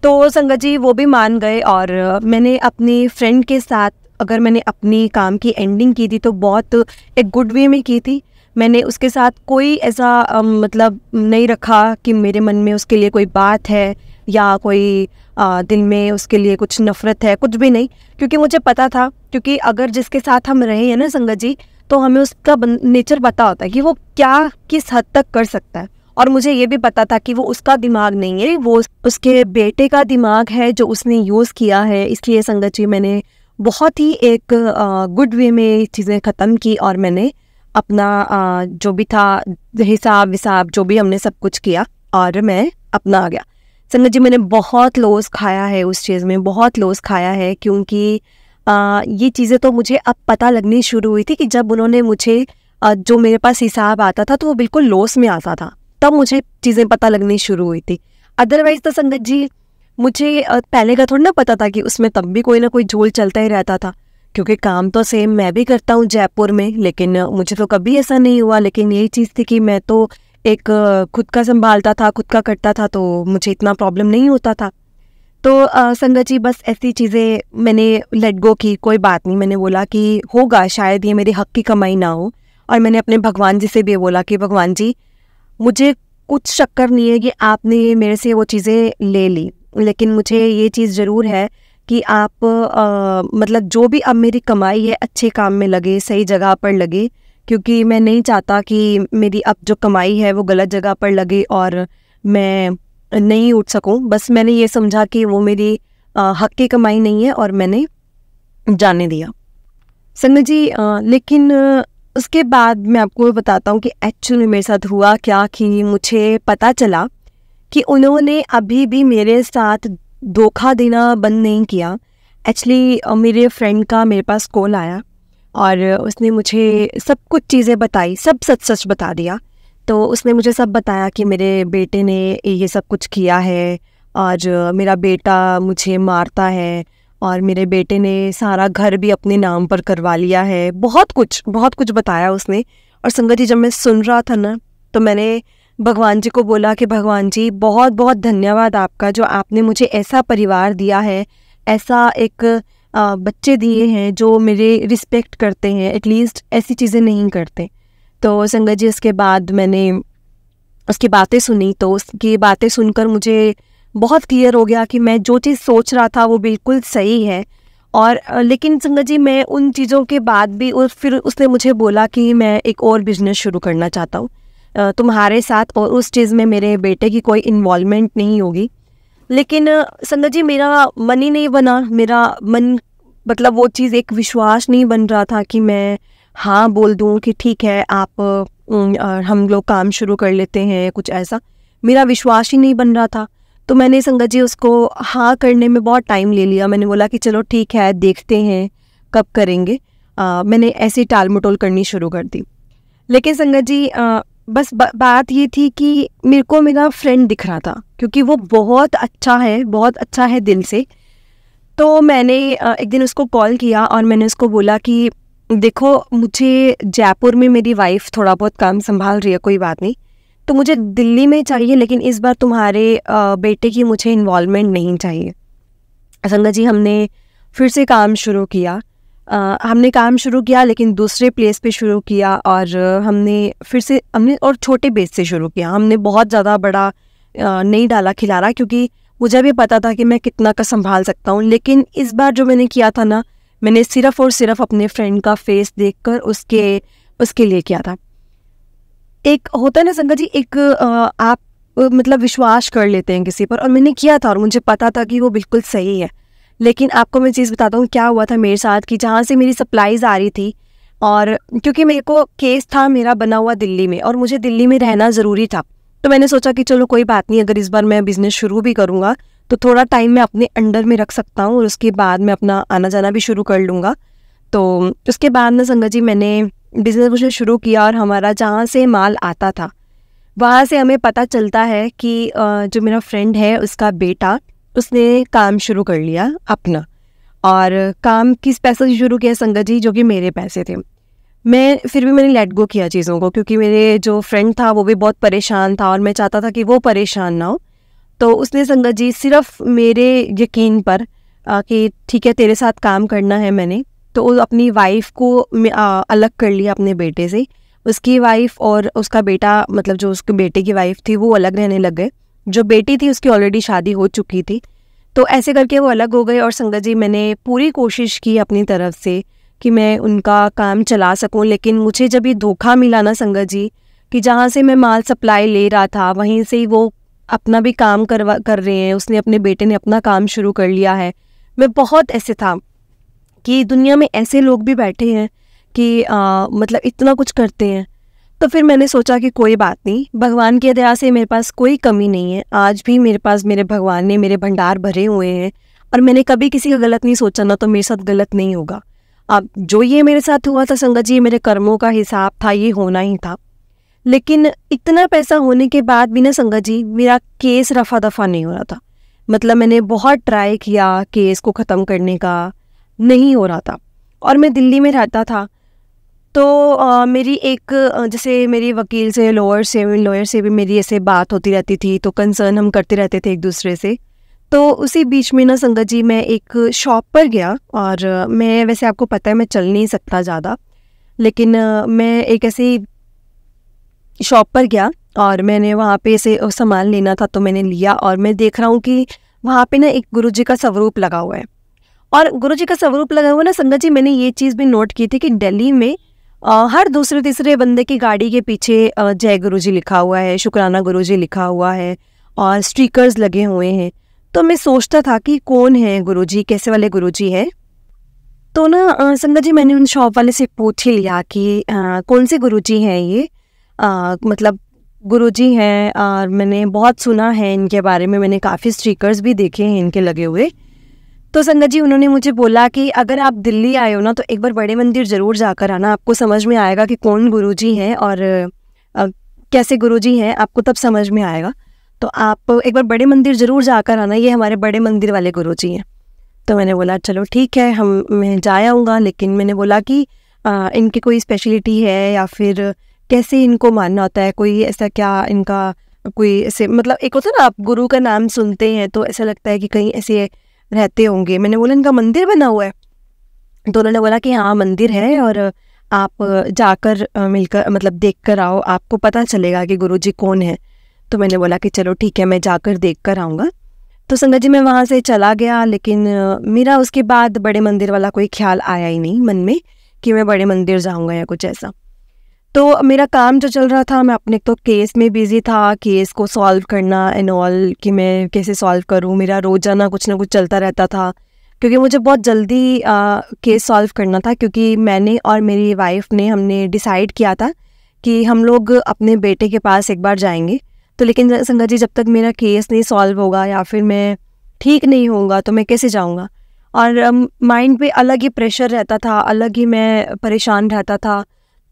तो संगत जी वो भी मान गए। और मैंने अपनी फ्रेंड के साथ, अगर मैंने अपनी काम की एंडिंग की थी तो बहुत एक गुड वे में की थी। मैंने उसके साथ कोई ऐसा मतलब नहीं रखा कि मेरे मन में उसके लिए कोई बात है या कोई दिल में उसके लिए कुछ नफ़रत है, कुछ भी नहीं। क्योंकि मुझे पता था, क्योंकि अगर जिसके साथ हम रहे हैं ना संगत जी, तो हमें उसका नेचर पता होता है कि वो क्या किस हद तक कर सकता है। और मुझे ये भी पता था कि वो उसका दिमाग नहीं है, वो उसके बेटे का दिमाग है जो उसने यूज़ किया है। इसलिए संगत जी मैंने बहुत ही एक गुड वे में चीज़ें ख़त्म की, और मैंने अपना जो भी था हिसाब विसाब जो भी हमने सब कुछ किया, और मैं अपना आ गया। संगत जी मैंने बहुत लॉस खाया है उस चीज़ में, बहुत लॉस खाया है, क्योंकि ये चीज़ें तो मुझे अब पता लगनी शुरू हुई थी कि जब उन्होंने मुझे जो मेरे पास हिसाब आता था तो वो बिल्कुल लॉस में आता था, तब मुझे चीज़ें पता लगनी शुरू हुई थी। अदरवाइज़ तो संगत जी मुझे पहले का थोड़ा ना पता था कि उसमें तब भी कोई ना कोई झोल चलता ही रहता था, क्योंकि काम तो सेम मैं भी करता हूँ जयपुर में, लेकिन मुझे तो कभी ऐसा नहीं हुआ। लेकिन यही चीज़ थी कि मैं तो एक खुद का संभालता था, खुद का करता था, तो मुझे इतना प्रॉब्लम नहीं होता था। तो संगत जी बस ऐसी चीज़ें मैंने लेट गो की, कोई बात नहीं। मैंने बोला कि होगा, शायद ये मेरे हक़ की कमाई ना हो। और मैंने अपने भगवान जी से भी बोला कि भगवान जी, मुझे कुछ शक्कर नहीं है कि आपने मेरे से वो चीज़ें ले ली, लेकिन मुझे ये चीज़ ज़रूर है कि आप मतलब जो भी अब मेरी कमाई है अच्छे काम में लगे, सही जगह पर लगे, क्योंकि मैं नहीं चाहता कि मेरी अब जो कमाई है वो गलत जगह पर लगे और मैं नहीं उठ सकूं। बस मैंने ये समझा कि वो मेरी हक़ की कमाई नहीं है, और मैंने जाने दिया संगत जी। लेकिन उसके बाद मैं आपको बताता हूँ कि एक्चुअली मेरे साथ हुआ क्या, कि मुझे पता चला कि उन्होंने अभी भी मेरे साथ धोखा देना बंद नहीं किया। एक्चुअली मेरे फ्रेंड का मेरे पास कॉल आया और उसने मुझे सब कुछ चीज़ें बताई, सब सच सच बता दिया। तो उसने मुझे सब बताया कि मेरे बेटे ने ये सब कुछ किया है, और मेरा बेटा मुझे मारता है, और मेरे बेटे ने सारा घर भी अपने नाम पर करवा लिया है। बहुत कुछ बताया उसने। और संगत जी जब मैं सुन रहा था ना, तो मैंने भगवान जी को बोला कि भगवान जी बहुत बहुत धन्यवाद आपका, जो आपने मुझे ऐसा परिवार दिया है, ऐसा एक बच्चे दिए हैं जो मेरे रिस्पेक्ट करते हैं, एटलीस्ट ऐसी चीज़ें नहीं करते। तो संगत जी उसके बाद मैंने उसकी बातें सुनी, तो उसकी बातें सुनकर मुझे बहुत क्लियर हो गया कि मैं जो चीज़ सोच रहा था वो बिल्कुल सही है। और लेकिन संगत जी मैं उन चीज़ों के बाद भी, और फिर उसने मुझे बोला कि मैं एक और बिज़नेस शुरू करना चाहता हूँ तुम्हारे साथ, और उस चीज़ में मेरे बेटे की कोई इन्वॉल्वमेंट नहीं होगी। लेकिन संगत जी मेरा मन ही नहीं बना, मेरा मन मतलब वो चीज़, एक विश्वास नहीं बन रहा था कि मैं हाँ बोल दूँ कि ठीक है आप हम लोग काम शुरू कर लेते हैं, कुछ ऐसा मेरा विश्वास ही नहीं बन रहा था। तो मैंने संगत जी उसको हाँ करने में बहुत टाइम ले लिया। मैंने बोला कि चलो ठीक है देखते हैं कब करेंगे। मैंने ऐसे टाल मटोल करनी शुरू कर दी। लेकिन संगत जी बस बात ये थी कि मेरे को मेरा फ्रेंड दिख रहा था, क्योंकि वो बहुत अच्छा है दिल से। तो मैंने एक दिन उसको कॉल किया और मैंने उसको बोला कि देखो मुझे जयपुर में मेरी वाइफ थोड़ा बहुत काम संभाल रही है, कोई बात नहीं, तो मुझे दिल्ली में चाहिए, लेकिन इस बार तुम्हारे बेटे की मुझे इन्वॉल्वमेंट नहीं चाहिए। संगत जी हमने फिर से काम शुरू किया। लेकिन दूसरे प्लेस पे शुरू किया, और हमने और छोटे बेस से शुरू किया। हमने बहुत ज़्यादा बड़ा नहीं डाला खिलारा, क्योंकि मुझे भी पता था कि मैं कितना का संभाल सकता हूँ। लेकिन इस बार जो मैंने किया था ना, मैंने सिर्फ और सिर्फ अपने फ्रेंड का फेस देखकर उसके लिए किया था। एक होता है ना संगत जी, एक आप मतलब विश्वास कर लेते हैं किसी पर, और मैंने किया था और मुझे पता था कि वो बिल्कुल सही है। लेकिन आपको मैं चीज़ बताता हूँ क्या हुआ था मेरे साथ, कि जहाँ से मेरी सप्लाईज आ रही थी, और क्योंकि मेरे को केस था मेरा बना हुआ दिल्ली में, और मुझे दिल्ली में रहना ज़रूरी था, तो मैंने सोचा कि चलो कोई बात नहीं, अगर इस बार मैं बिज़नेस शुरू भी करूँगा तो थोड़ा टाइम मैं अपने अंडर में रख सकता हूँ, और उसके बाद मैं अपना आना जाना भी शुरू कर लूँगा। तो उसके बाद ना संगत जी मैंने बिज़नेस शुरू किया, और हमारा जहाँ से माल आता था वहाँ से हमें पता चलता है कि जो मेरा फ्रेंड है उसका बेटा, उसने काम शुरू कर लिया अपना, और काम किस पैसे से शुरू किया संगत जी, जो कि मेरे पैसे थे। मैंने लेट गो किया चीज़ों को, क्योंकि मेरे जो फ्रेंड था वो भी बहुत परेशान था, और मैं चाहता था कि वो परेशान ना हो। तो उसने संगत जी सिर्फ मेरे यकीन पर कि ठीक है तेरे साथ काम करना है मैंने, तो वो अपनी वाइफ को अलग कर लिया अपने बेटे से। उसकी वाइफ और उसका बेटा, मतलब जो उसके बेटे की वाइफ थी वो अलग रहने लग गए। जो बेटी थी उसकी ऑलरेडी शादी हो चुकी थी, तो ऐसे करके वो अलग हो गए। और संगत जी मैंने पूरी कोशिश की अपनी तरफ से कि मैं उनका काम चला सकूं, लेकिन मुझे जब ये धोखा मिला ना संगत जी, कि जहाँ से मैं माल सप्लाई ले रहा था वहीं से ही वो अपना भी काम कर रहे हैं, उसने अपने बेटे ने अपना काम शुरू कर लिया है। मैं बहुत ऐसे था कि दुनिया में ऐसे लोग भी बैठे हैं कि मतलब इतना कुछ करते हैं। तो फिर मैंने सोचा कि कोई बात नहीं, भगवान की दया से मेरे पास कोई कमी नहीं है। आज भी मेरे पास मेरे भगवान ने मेरे भंडार भरे हुए हैं, और मैंने कभी किसी का गलत नहीं सोचा ना, तो मेरे साथ गलत नहीं होगा। अब जो ये मेरे साथ हुआ था संगत जी, मेरे कर्मों का हिसाब था, ये होना ही था। लेकिन इतना पैसा होने के बाद भी ना संगत जी मेरा केस रफा दफा नहीं हो रहा था। मतलब मैंने बहुत ट्राई किया केस को ख़त्म करने का, नहीं हो रहा था। और मैं दिल्ली में रहता था, तो मेरी एक जैसे मेरी वकील से, लॉयर से भी मेरी ऐसे बात होती रहती थी, तो कंसर्न हम करते रहते थे एक दूसरे से। तो उसी बीच में ना संगत जी मैं एक शॉप पर गया, और मैं वैसे आपको पता है मैं चल नहीं सकता ज़्यादा, लेकिन मैं एक ऐसी शॉप पर गया और मैंने वहाँ पे से सामान लेना था, तो मैंने लिया, और मैं देख रहा हूँ कि वहाँ पे ना एक गुरुजी का स्वरूप लगा हुआ है। और गुरुजी का स्वरूप लगा हुआ ना संगत जी, मैंने ये चीज़ भी नोट की थी कि दिल्ली में हर दूसरे तीसरे बंदे की गाड़ी के पीछे जय गुरुजी लिखा हुआ है, शुक्राना गुरुजी लिखा हुआ है, और स्टिकर्स लगे हुए हैं। तो मैं सोचता था कि कौन है गुरुजी, कैसे वाले गुरुजी है। तो ना संगत जी मैंने उन शॉप वाले से पूछ ही लिया कि कौन से गुरुजी हैं ये, मतलब गुरुजी हैं, और मैंने बहुत सुना है इनके बारे में, मैंने काफ़ी स्टिकर्स भी देखे हैं इनके लगे हुए। तो संगत जी उन्होंने मुझे बोला कि अगर आप दिल्ली आए हो ना, तो एक बार बड़े मंदिर ज़रूर जाकर आना, आपको समझ में आएगा कि कौन गुरुजी हैं और कैसे गुरुजी हैं, आपको तब समझ में आएगा। तो आप एक बार बड़े मंदिर ज़रूर जाकर आना, ये हमारे बड़े मंदिर वाले गुरुजी हैं। तो मैंने बोला चलो ठीक है, मैं जा आऊँगा। लेकिन मैंने बोला कि इनकी कोई स्पेशलिटी है, या फिर कैसे इनको मानना होता है, कोई ऐसा क्या इनका कोई ऐसे, मतलब एक होता है ना आप गुरु का नाम सुनते हैं तो ऐसा लगता है कि कहीं ऐसे रहते होंगे। मैंने बोला इनका मंदिर बना हुआ है, तो उन्होंने बोला कि हाँ मंदिर है, और आप जाकर मिलकर मतलब देख कर आओ, आपको पता चलेगा कि गुरुजी कौन है। तो मैंने बोला कि चलो ठीक है, मैं जाकर देख कर आऊँगा। तो संगत जी मैं वहाँ से चला गया, लेकिन मेरा उसके बाद बड़े मंदिर वाला कोई ख्याल आया ही नहीं मन में कि मैं बड़े मंदिर जाऊँगा या कुछ ऐसा। तो मेरा काम जो चल रहा था, मैं अपने तो केस में बिज़ी था, केस को सॉल्व करना एंड ऑल, कि मैं कैसे सॉल्व करूँ। मेरा रोज़ाना कुछ ना कुछ चलता रहता था, क्योंकि मुझे बहुत जल्दी केस सॉल्व करना था, क्योंकि मैंने और मेरी वाइफ ने हमने डिसाइड किया था कि हम लोग अपने बेटे के पास एक बार जाएंगे। तो लेकिन संगत जी जब तक मेरा केस नहीं सॉल्व होगा या फिर मैं ठीक नहीं होऊंगा तो मैं कैसे जाऊंगा। और माइंड पे अलग ही प्रेशर रहता था, अलग ही मैं परेशान रहता था।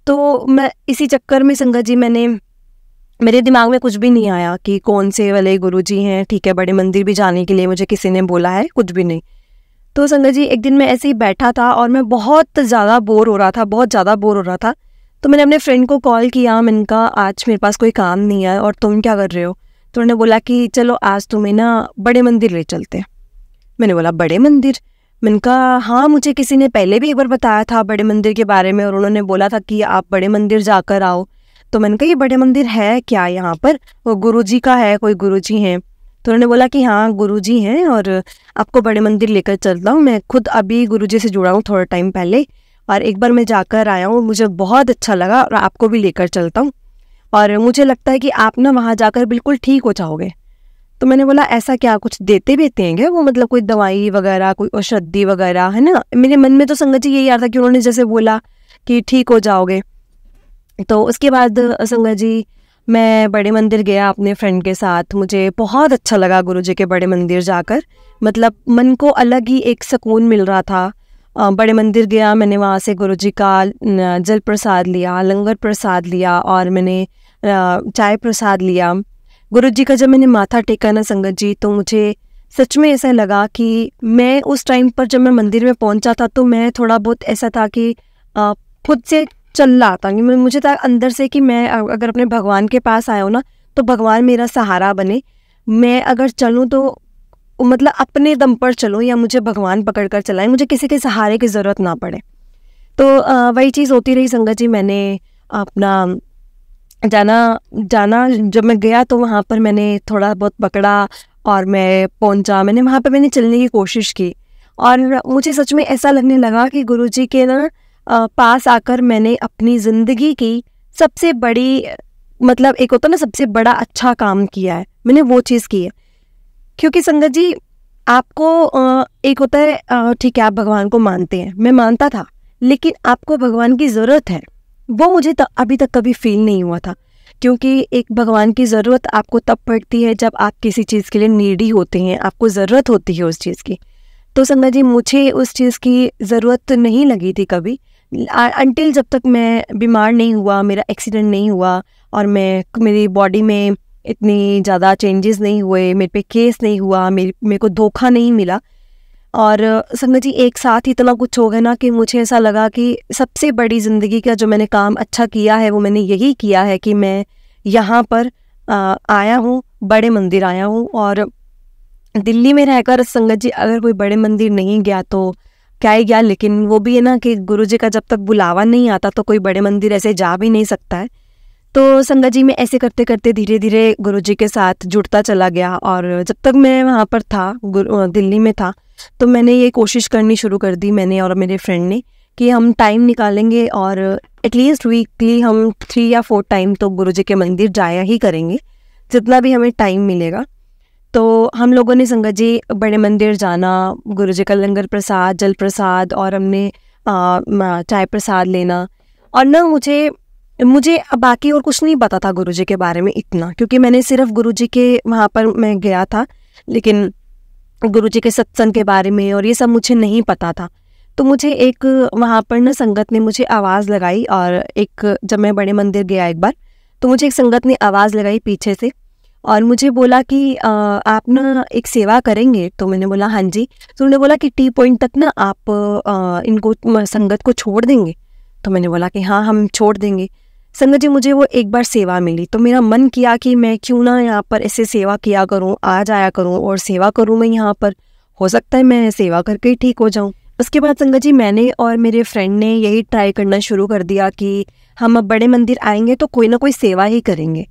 तो मैं इसी चक्कर में संगत जी मेरे दिमाग में कुछ भी नहीं आया कि कौन से वाले गुरुजी हैं, ठीक है बड़े मंदिर भी जाने के लिए मुझे किसी ने बोला है, कुछ भी नहीं। तो संगत जी एक दिन मैं ऐसे ही बैठा था और मैं बहुत ज़्यादा बोर हो रहा था, बहुत ज़्यादा बोर हो रहा था। तो मैंने अपने फ्रेंड को कॉल किया, मैंने कहा आज मेरे पास कोई काम नहीं है और तुम क्या कर रहे हो। तो उन्होंने बोला कि चलो आज तुम्हें ना बड़े मंदिर ले चलते हैं। मैंने बोला बड़े मंदिर? मैंने कहा हाँ, मुझे किसी ने पहले भी एक बार बताया था बड़े मंदिर के बारे में और उन्होंने बोला था कि आप बड़े मंदिर जाकर आओ। तो मैंने कहा ये बड़े मंदिर है क्या यहाँ पर, वो गुरुजी का है, कोई गुरुजी हैं? तो उन्होंने बोला कि हाँ गुरुजी हैं और आपको बड़े मंदिर लेकर चलता हूँ। मैं खुद अभी गुरुजी से जुड़ा हूँ थोड़ा टाइम पहले, और एक बार मैं जाकर आया हूँ, मुझे बहुत अच्छा लगा और आपको भी लेकर चलता हूँ और मुझे लगता है कि आप ना वहाँ जाकर बिल्कुल ठीक हो जाओगे। तो मैंने बोला ऐसा क्या, कुछ देते हैं क्या वो, मतलब कोई दवाई वगैरह, कोई औषधि वगैरह है ना। मेरे मन में तो संगत जी यही आ रहा था कि उन्होंने जैसे बोला कि ठीक हो जाओगे। तो उसके बाद संगत जी मैं बड़े मंदिर गया अपने फ्रेंड के साथ। मुझे बहुत अच्छा लगा गुरुजी के बड़े मंदिर जाकर, मतलब मन को अलग ही एक सुकून मिल रहा था। बड़े मंदिर गया, मैंने वहाँ से गुरुजी का जल प्रसाद लिया, लंगर प्रसाद लिया और मैंने चाय प्रसाद लिया। गुरुजी का जब मैंने माथा टेका ना संगत जी, तो मुझे सच में ऐसा लगा कि मैं उस टाइम पर जब मैं मंदिर में पहुंचा था तो मैं थोड़ा बहुत ऐसा था कि खुद से चल रहा था कि मुझे था अंदर से कि मैं अगर अपने भगवान के पास आया हूँ ना तो भगवान मेरा सहारा बने। मैं अगर चलूँ तो मतलब अपने दम पर चलूँ या मुझे भगवान पकड़ कर चलाएं, मुझे किसी के सहारे की ज़रूरत ना पड़े। तो वही चीज़ होती रही संगत जी। मैंने अपना जाना जब मैं गया तो वहाँ पर मैंने थोड़ा बहुत पकड़ा और मैं पहुँचा। मैंने वहाँ पर मैंने चलने की कोशिश की और मुझे सच में ऐसा लगने लगा कि गुरुजी के ना पास आकर मैंने अपनी ज़िंदगी की सबसे बड़ी, मतलब एक होता ना सबसे बड़ा अच्छा काम किया है, मैंने वो चीज़ की है। क्योंकि संगत जी आपको एक होता है ठीक है आप भगवान को मानते हैं, मैं मानता था, लेकिन आपको भगवान की ज़रूरत है वो मुझे अभी तक कभी फील नहीं हुआ था। क्योंकि एक भगवान की ज़रूरत आपको तब पड़ती है जब आप किसी चीज़ के लिए नीडी होते हैं, आपको ज़रूरत होती है उस चीज़ की। तो संगत जी मुझे उस चीज़ की ज़रूरत नहीं लगी थी कभी, अनटिल जब तक मैं बीमार नहीं हुआ, मेरा एक्सीडेंट नहीं हुआ और मेरी बॉडी में इतनी ज़्यादा चेंजेस नहीं हुए, मेरे पे केस नहीं हुआ, मेरे को धोखा नहीं मिला। और संगत जी एक साथ इतना कुछ हो गया ना कि मुझे ऐसा लगा कि सबसे बड़ी ज़िंदगी का जो मैंने काम अच्छा किया है वो मैंने यही किया है कि मैं यहाँ पर आया हूँ, बड़े मंदिर आया हूँ। और दिल्ली में रहकर संगत जी अगर कोई बड़े मंदिर नहीं गया तो क्या ही गया, लेकिन वो भी है ना कि गुरुजी का जब तक बुलावा नहीं आता तो कोई बड़े मंदिर ऐसे जा भी नहीं सकता है। तो संगत जी मैं ऐसे करते करते धीरे धीरे गुरुजी के साथ जुड़ता चला गया और जब तक मैं वहाँ पर था, दिल्ली में था, तो मैंने ये कोशिश करनी शुरू कर दी, मैंने और मेरे फ्रेंड ने, कि हम टाइम निकालेंगे और एटलीस्ट वीकली हम 3 या 4 टाइम तो गुरुजी के मंदिर जाया ही करेंगे, जितना भी हमें टाइम मिलेगा। तो हम लोगों ने संगत जी बड़े मंदिर जाना, गुरुजी का लंगर प्रसाद, जल प्रसाद और हमने चाय प्रसाद लेना। और ना मुझे बाकी और कुछ नहीं पता था गुरुजी के बारे में इतना, क्योंकि मैंने सिर्फ गुरुजी के वहाँ पर मैं गया था, लेकिन गुरुजी के सत्संग के बारे में और ये सब मुझे नहीं पता था। तो मुझे एक वहाँ पर ना संगत ने मुझे आवाज़ लगाई, और जब मैं बड़े मंदिर गया एक बार तो मुझे एक संगत ने आवाज़ लगाई पीछे से और मुझे बोला कि आप ना एक सेवा करेंगे। तो मैंने बोला हाँ जी। तो उन्होंने बोला कि टी पॉइंट तक ना आप इनको संगत को छोड़ देंगे। तो मैंने बोला कि हाँ हम छोड़ देंगे। संगत जी मुझे वो एक बार सेवा मिली तो मेरा मन किया कि मैं क्यों ना यहाँ पर ऐसे सेवा किया करूँ, आ जाया करूँ और सेवा करूँ मैं यहाँ पर, हो सकता है मैं सेवा करके ही ठीक हो जाऊँ। उसके बाद संगत जी मैंने और मेरे फ्रेंड ने यही ट्राई करना शुरू कर दिया कि हम अब बड़े मंदिर आएंगे तो कोई ना कोई सेवा ही करेंगे।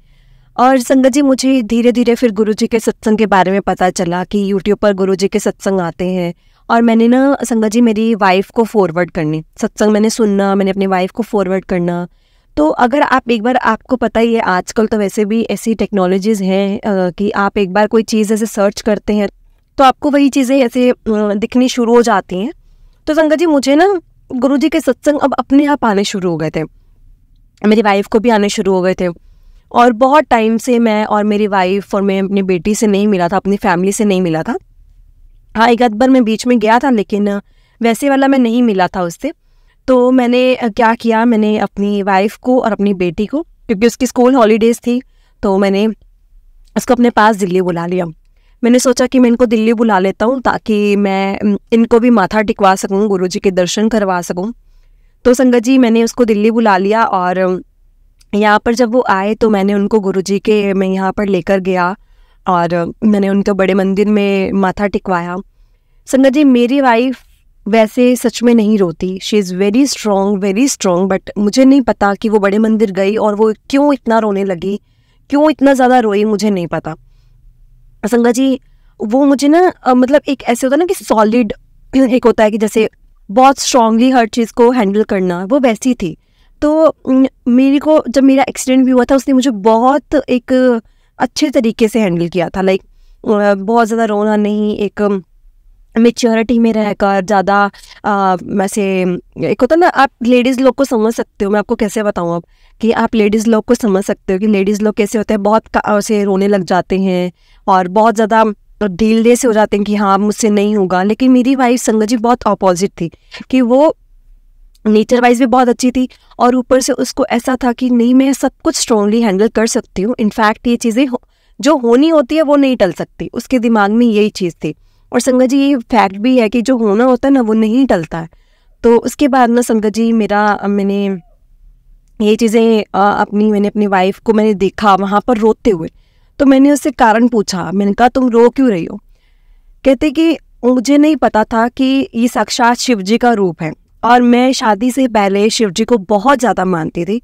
और संगत जी मुझे धीरे धीरे फिर गुरुजी के सत्संग के बारे में पता चला कि यूट्यूब पर गुरुजी के सत्संग आते हैं। और मैंने ना संगत जी मेरी वाइफ को फॉरवर्ड करनी, सत्संग मैंने सुनना, मैंने अपनी वाइफ को फॉरवर्ड करना। तो अगर आप एक बार, आपको पता ही है आजकल तो वैसे भी ऐसी टेक्नोलॉजीज़ हैं कि आप एक बार कोई चीज़ ऐसे सर्च करते हैं तो आपको वही चीज़ें ऐसे दिखनी शुरू हो जाती हैं। तो संगत जी मुझे ना गुरुजी के सत्संग अब अपने आप आने शुरू हो गए थे, मेरी वाइफ को भी आने शुरू हो गए थे। और बहुत टाइम से मैं और मेरी वाइफ और मैं अपनी बेटी से नहीं मिला था, अपनी फैमिली से नहीं मिला था। हाँ, एक आध बार मैं बीच में गया था लेकिन वैसे वाला मैं नहीं मिला था उससे। तो मैंने क्या किया, मैंने अपनी वाइफ को और अपनी बेटी को, क्योंकि उसकी स्कूल हॉलीडेज़ थी, तो मैंने उसको अपने पास दिल्ली बुला लिया। मैंने सोचा कि मैं इनको दिल्ली बुला लेता हूँ ताकि मैं इनको भी माथा टिकवा सकूँ, गुरुजी के दर्शन करवा सकूँ। तो संगत जी मैंने उसको दिल्ली बुला लिया और यहाँ पर जब वो आए तो मैंने उनको गुरुजी के, मैं यहाँ पर लेकर गया और मैंने उनके बड़े मंदिर में माथा टिकवाया। संगत जी मेरी वाइफ वैसे सच में नहीं रोती, she is very strong, but मुझे नहीं पता कि वो बड़े मंदिर गई और वो क्यों इतना रोने लगी, क्यों इतना ज़्यादा रोई, मुझे नहीं पता। संगत जी वो मुझे ना मतलब एक ऐसे होता है ना कि सॉलिड, एक होता है कि जैसे बहुत स्ट्रांगली हर चीज़ को हैंडल करना, वो वैसी थी। तो मेरे को जब मेरा एक्सीडेंट भी हुआ था उसने मुझे बहुत एक अच्छे तरीके से हैंडल किया था, लाइक बहुत ज़्यादा रोना नहीं, एक मेच्योरिटी में रहकर ज़्यादा वैसे एक होता ना, आप लेडीज़ लोग को समझ सकते हो, मैं आपको कैसे बताऊँ अब कि आप लेडीज़ लोग को समझ सकते हो कि लेडीज़ लोग कैसे होते हैं, बहुत ऐसे रोने लग जाते हैं और बहुत ज़्यादा ढीले से हो जाते हैं कि हाँ मुझसे नहीं होगा। लेकिन मेरी वाइफ संगत जी बहुत अपोजिट थी कि वो नेचर वाइज भी बहुत अच्छी थी और ऊपर से उसको ऐसा था कि नहीं, मैं सब कुछ स्ट्रांगली हैंडल कर सकती हूँ, इनफैक्ट ये चीज़ें जो होनी होती है वो नहीं टल सकती, उसके दिमाग में यही चीज़ थी। और संगत जी ये फैक्ट भी है कि जो होना होता है ना वो नहीं टलता है। तो उसके बाद ना संगत जी मैंने ये चीज़ें मैंने अपनी वाइफ को मैंने देखा वहाँ पर रोते हुए, तो मैंने उससे कारण पूछा, मैंने कहा तुम रो क्यों रही हो? कहते कि मुझे नहीं पता था कि ये साक्षात शिव जी का रूप है और मैं शादी से पहले शिव जी को बहुत ज़्यादा मानती थी।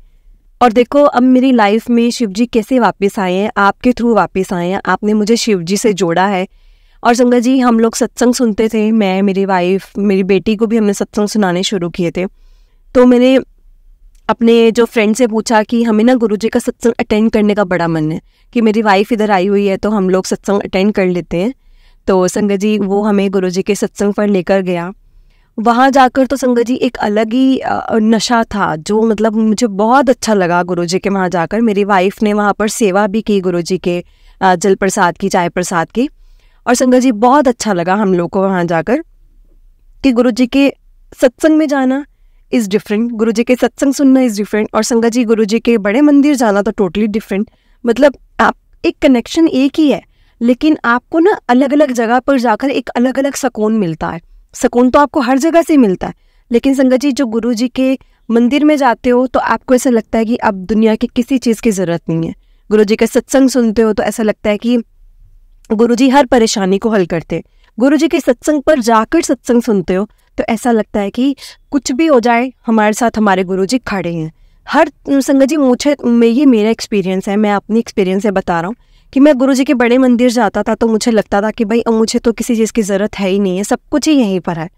और देखो अब मेरी लाइफ में शिव जी कैसे वापस आए हैं, आपके थ्रू वापस आए हैं, आपने मुझे शिव जी से जोड़ा है। और संगत जी हम लोग सत्संग सुनते थे, मैं, मेरी वाइफ, मेरी बेटी को भी हमने सत्संग सुनाने शुरू किए थे। तो मैंने अपने जो फ्रेंड से पूछा कि हमें ना गुरुजी का सत्संग अटेंड करने का बड़ा मन है, कि मेरी वाइफ इधर आई हुई है तो हम लोग सत्संग अटेंड कर लेते हैं। तो संगत जी वो हमें गुरुजी के सत्संग पर लेकर गया। वहाँ जाकर तो संगत जी एक अलग ही नशा था, जो मतलब मुझे बहुत अच्छा लगा गुरुजी के वहाँ जाकर। मेरी वाइफ ने वहाँ पर सेवा भी की गुरुजी के जल प्रसाद की, चाय प्रसाद की। और संगत जी बहुत अच्छा लगा हम लोग को वहाँ जाकर कि गुरुजी के सत्संग में जाना इज़ डिफरेंट, गुरुजी के सत्संग सुनना इज़ डिफरेंट, और संगत जी गुरुजी के बड़े मंदिर जाना तो टोटली डिफरेंट। मतलब आप एक कनेक्शन एक ही है लेकिन आपको ना अलग अलग जगह पर जाकर एक अलग अलग सुकून मिलता है। सुकून तो आपको हर जगह से मिलता है, लेकिन संगत जी जो गुरुजी के मंदिर में जाते हो तो आपको ऐसा लगता है कि अब दुनिया की किसी चीज़ की ज़रूरत नहीं है। गुरुजी का सत्संग सुनते हो तो ऐसा लगता है कि गुरुजी हर परेशानी को हल करते हैं। गुरुजी के सत्संग पर जाकर सत्संग सुनते हो तो ऐसा लगता है कि कुछ भी हो जाए हमारे साथ हमारे गुरुजी खड़े हैं। हर संगत जी ये मेरा एक्सपीरियंस है, मैं अपनी एक्सपीरियंस से बता रहा हूँ कि मैं गुरुजी के बड़े मंदिर जाता था तो मुझे लगता था कि भाई अब मुझे तो किसी चीज़ की ज़रूरत है ही नहीं है, सब कुछ ही यहीं पर है।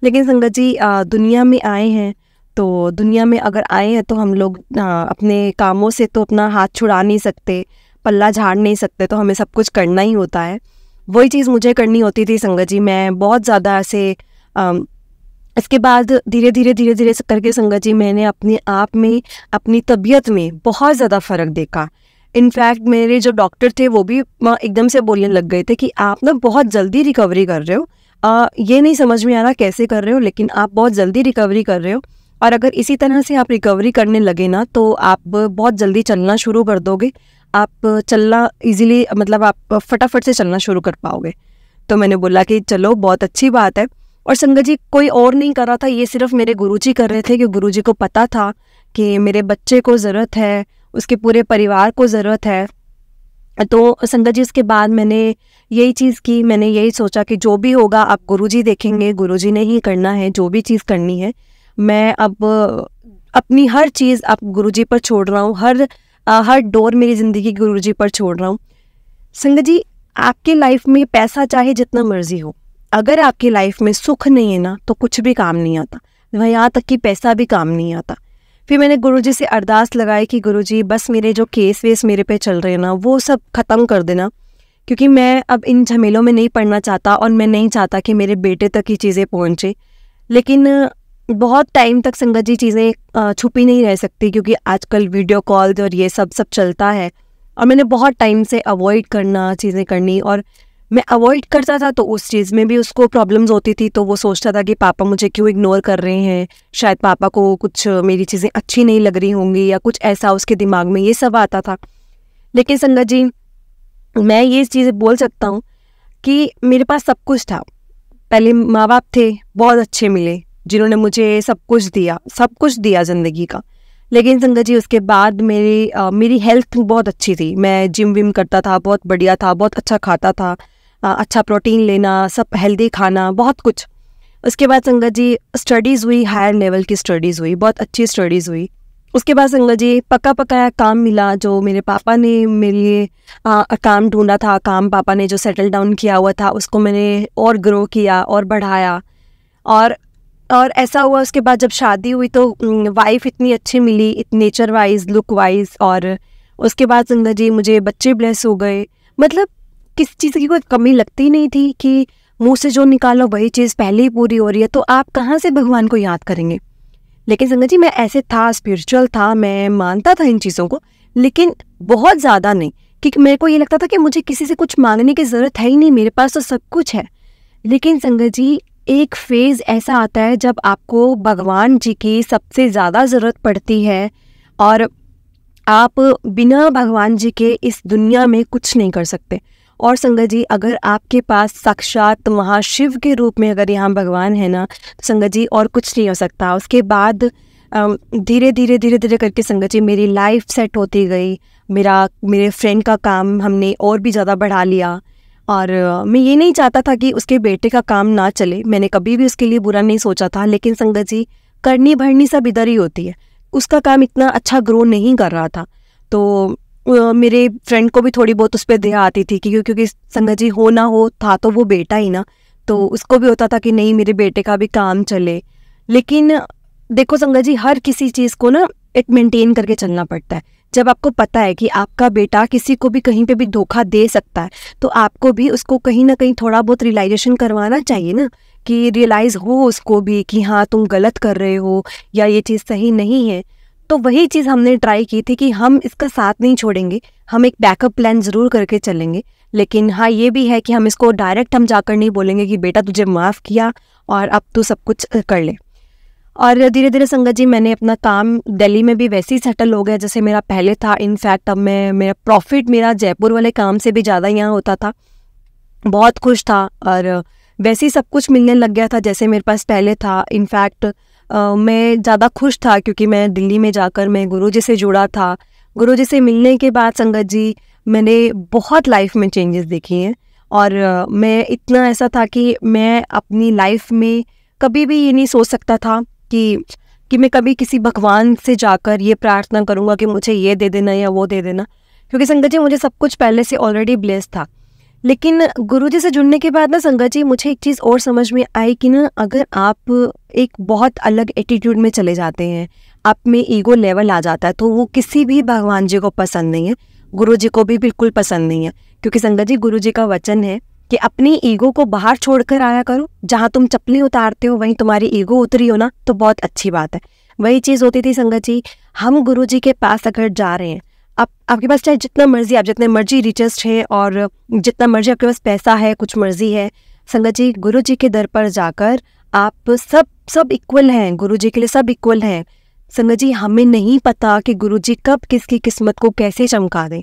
लेकिन संगत जी दुनिया में आए हैं तो दुनिया में अगर आए हैं तो हम लोग अपने कामों से तो अपना हाथ छुड़ा नहीं सकते, पल्ला झाड़ नहीं सकते, तो हमें सब कुछ करना ही होता है। वही चीज़ मुझे करनी होती थी संगत जी। मैं बहुत ज़्यादा ऐसे इसके बाद धीरे धीरे करके संगत जी मैंने अपने आप में, अपनी तबीयत में बहुत ज़्यादा फ़र्क देखा। इनफैक्ट मेरे जो डॉक्टर थे वो भी एकदम से बोलने लग गए थे कि आप ना बहुत जल्दी रिकवरी कर रहे हो, ये नहीं समझ में आ रहा कैसे कर रहे हो, लेकिन आप बहुत जल्दी रिकवरी कर रहे हो और अगर इसी तरह से आप रिकवरी करने लगे ना तो आप बहुत जल्दी चलना शुरू कर दोगे, आप चलना इजीली, मतलब आप फटाफट से चलना शुरू कर पाओगे। तो मैंने बोला कि चलो बहुत अच्छी बात है। और संगत जी कोई और नहीं कर रहा था, ये सिर्फ मेरे गुरुजी कर रहे थे कि गुरुजी को पता था कि मेरे बच्चे को ज़रूरत है, उसके पूरे परिवार को ज़रूरत है। तो संगत जी उसके बाद मैंने यही चीज़ की, मैंने यही सोचा कि जो भी होगा आप गुरुजी देखेंगे, गुरुजी ने ही करना है, जो भी चीज़ करनी है। मैं अब अपनी हर चीज़ अब गुरुजी पर छोड़ रहा हूँ, हर हर डोर मेरी ज़िंदगी गुरुजी पर छोड़ रहा हूँ। संगत जी, आपकी लाइफ में पैसा चाहे जितना मर्जी हो, अगर आपकी लाइफ में सुख नहीं है ना तो कुछ भी काम नहीं आता, वह यहाँ तक कि पैसा भी काम नहीं आता। फिर मैंने गुरुजी से अरदास लगाई कि गुरुजी बस मेरे जो केस वेस मेरे पे चल रहे हैं ना वो सब ख़त्म कर देना, क्योंकि मैं अब इन झमेलों में नहीं पड़ना चाहता और मैं नहीं चाहता कि मेरे बेटे तक ये चीज़ें पहुँचे। लेकिन बहुत टाइम तक संगत जी चीज़ें छुपी नहीं रह सकती, क्योंकि आजकल वीडियो कॉल्स और ये सब चलता है और मैंने बहुत टाइम से अवॉइड करना चीज़ें करनी, और मैं अवॉइड करता था तो उस चीज़ में भी उसको प्रॉब्लम्स होती थी। तो वो सोचता था कि पापा मुझे क्यों इग्नोर कर रहे हैं, शायद पापा को कुछ मेरी चीज़ें अच्छी नहीं लग रही होंगी या कुछ ऐसा उसके दिमाग में ये सब आता था। लेकिन संगत जी, मैं ये चीज़ें बोल सकता हूँ कि मेरे पास सब कुछ था। पहले माँ बाप थे, बहुत अच्छे मिले, जिन्होंने मुझे सब कुछ दिया ज़िंदगी का। लेकिन संगत जी उसके बाद मेरी हेल्थ बहुत अच्छी थी, मैं जिम विम करता था, बहुत बढ़िया था, बहुत अच्छा खाता था, अच्छा प्रोटीन लेना, सब हेल्दी खाना, बहुत कुछ। उसके बाद संगत जी स्टडीज़ हुई, हायर लेवल की स्टडीज़ हुई, बहुत अच्छी स्टडीज़ हुई। उसके बाद संगत जी पका पकाया काम मिला, जो मेरे पापा ने मेरे लिए काम ढूंढा था, काम पापा ने जो सेटल डाउन किया हुआ था उसको मैंने और ग्रो किया और बढ़ाया। और ऐसा हुआ उसके बाद जब शादी हुई तो वाइफ इतनी अच्छी मिली, नेचर वाइज, लुक वाइज, और उसके बाद संगत जी मुझे बच्चे ब्लेस हो गए। मतलब किसी चीज़ की कोई कमी लगती नहीं थी कि मुंह से जो निकालो वही चीज़ पहले ही पूरी हो रही है, तो आप कहाँ से भगवान को याद करेंगे। लेकिन संगत जी मैं ऐसे था, स्पिरिचुअल था, मैं मानता था इन चीज़ों को, लेकिन बहुत ज़्यादा नहीं, क्योंकि मेरे को ये लगता था कि मुझे किसी से कुछ मांगने की ज़रूरत है ही नहीं, मेरे पास तो सब कुछ है। लेकिन संगत जी एक फेज़ ऐसा आता है जब आपको भगवान जी की सबसे ज़्यादा ज़रूरत पड़ती है और आप बिना भगवान जी के इस दुनिया में कुछ नहीं कर सकते। और संगत जी अगर आपके पास साक्षात महाशिव के रूप में अगर यहाँ भगवान है ना, तो संगत जी और कुछ नहीं हो सकता। उसके बाद धीरे धीरे करके संगत जी मेरी लाइफ सेट होती गई। मेरे फ्रेंड का काम हमने और भी ज़्यादा बढ़ा लिया, और मैं ये नहीं चाहता था कि उसके बेटे का काम ना चले, मैंने कभी भी उसके लिए बुरा नहीं सोचा था। लेकिन संगत जी करनी भरनी सब इधर ही होती है, उसका काम इतना अच्छा ग्रो नहीं कर रहा था, तो मेरे फ्रेंड को भी थोड़ी बहुत उस पर दया आती थी कि क्योंकि संगत जी हो ना हो था तो वो बेटा ही ना, तो उसको भी होता था कि नहीं मेरे बेटे का भी काम चले। लेकिन देखो संगत जी हर किसी चीज़ को ना एक मेंटेन करके चलना पड़ता है। जब आपको पता है कि आपका बेटा किसी को भी कहीं पे भी धोखा दे सकता है, तो आपको भी उसको कहीं ना कहीं थोड़ा बहुत रियलाइजेशन करवाना चाहिए ना, कि रियलाइज़ हो उसको भी कि हाँ तुम गलत कर रहे हो या ये चीज़ सही नहीं है। तो वही चीज़ हमने ट्राई की थी कि हम इसका साथ नहीं छोड़ेंगे, हम एक बैकअप प्लान ज़रूर करके चलेंगे। लेकिन हाँ ये भी है कि हम इसको डायरेक्ट हम जाकर नहीं बोलेंगे कि बेटा तुझे माफ़ किया और अब तू सब कुछ कर ले। और धीरे धीरे संगत जी मैंने अपना काम दिल्ली में भी वैसे ही सेटल हो गया जैसे मेरा पहले था। इनफैक्ट अब मेरा प्रॉफिट मेरा जयपुर वाले काम से भी ज़्यादा यहाँ होता था। बहुत खुश था और वैसे ही सब कुछ मिलने लग गया था जैसे मेरे पास पहले था। इनफैक्ट मैं ज़्यादा खुश था क्योंकि मैं दिल्ली में जाकर मैं गुरुजी से जुड़ा था। गुरुजी से मिलने के बाद संगत जी मैंने बहुत लाइफ में चेंजेस देखी हैं, और मैं इतना ऐसा था कि मैं अपनी लाइफ में कभी भी ये नहीं सोच सकता था कि मैं कभी किसी भगवान से जाकर ये प्रार्थना करूँगा कि मुझे ये दे देना या वो दे देना, क्योंकि संगत जी मुझे सब कुछ पहले से ऑलरेडी ब्लेस्ड था। लेकिन गुरुजी से जुड़ने के बाद ना संगत जी मुझे एक चीज़ और समझ में आई कि ना अगर आप एक बहुत अलग एटीट्यूड में चले जाते हैं, आप में ईगो लेवल आ जाता है, तो वो किसी भी भगवान जी को पसंद नहीं है, गुरुजी को भी बिल्कुल पसंद नहीं है। क्योंकि संगत जी गुरुजी का वचन है कि अपनी ईगो को बाहर छोड़कर आया करो, जहाँ तुम चप्पलें उतारते हो वहीं तुम्हारी ईगो उतरी हो ना तो बहुत अच्छी बात है। वही चीज़ होती थी संगत जी, हम गुरुजी के पास अगर जा रहे हैं, आपके पास चाहे जितना मर्जी, आप जितने मर्जी रिचेस्ट हैं और जितना मर्जी आपके पास पैसा है, कुछ मर्जी है, संगत जी गुरुजी के दर पर जाकर आप सब इक्वल हैं, गुरुजी के लिए सब इक्वल हैं। संगत जी हमें नहीं पता कि गुरुजी कब किसकी किस्मत को कैसे चमका दें,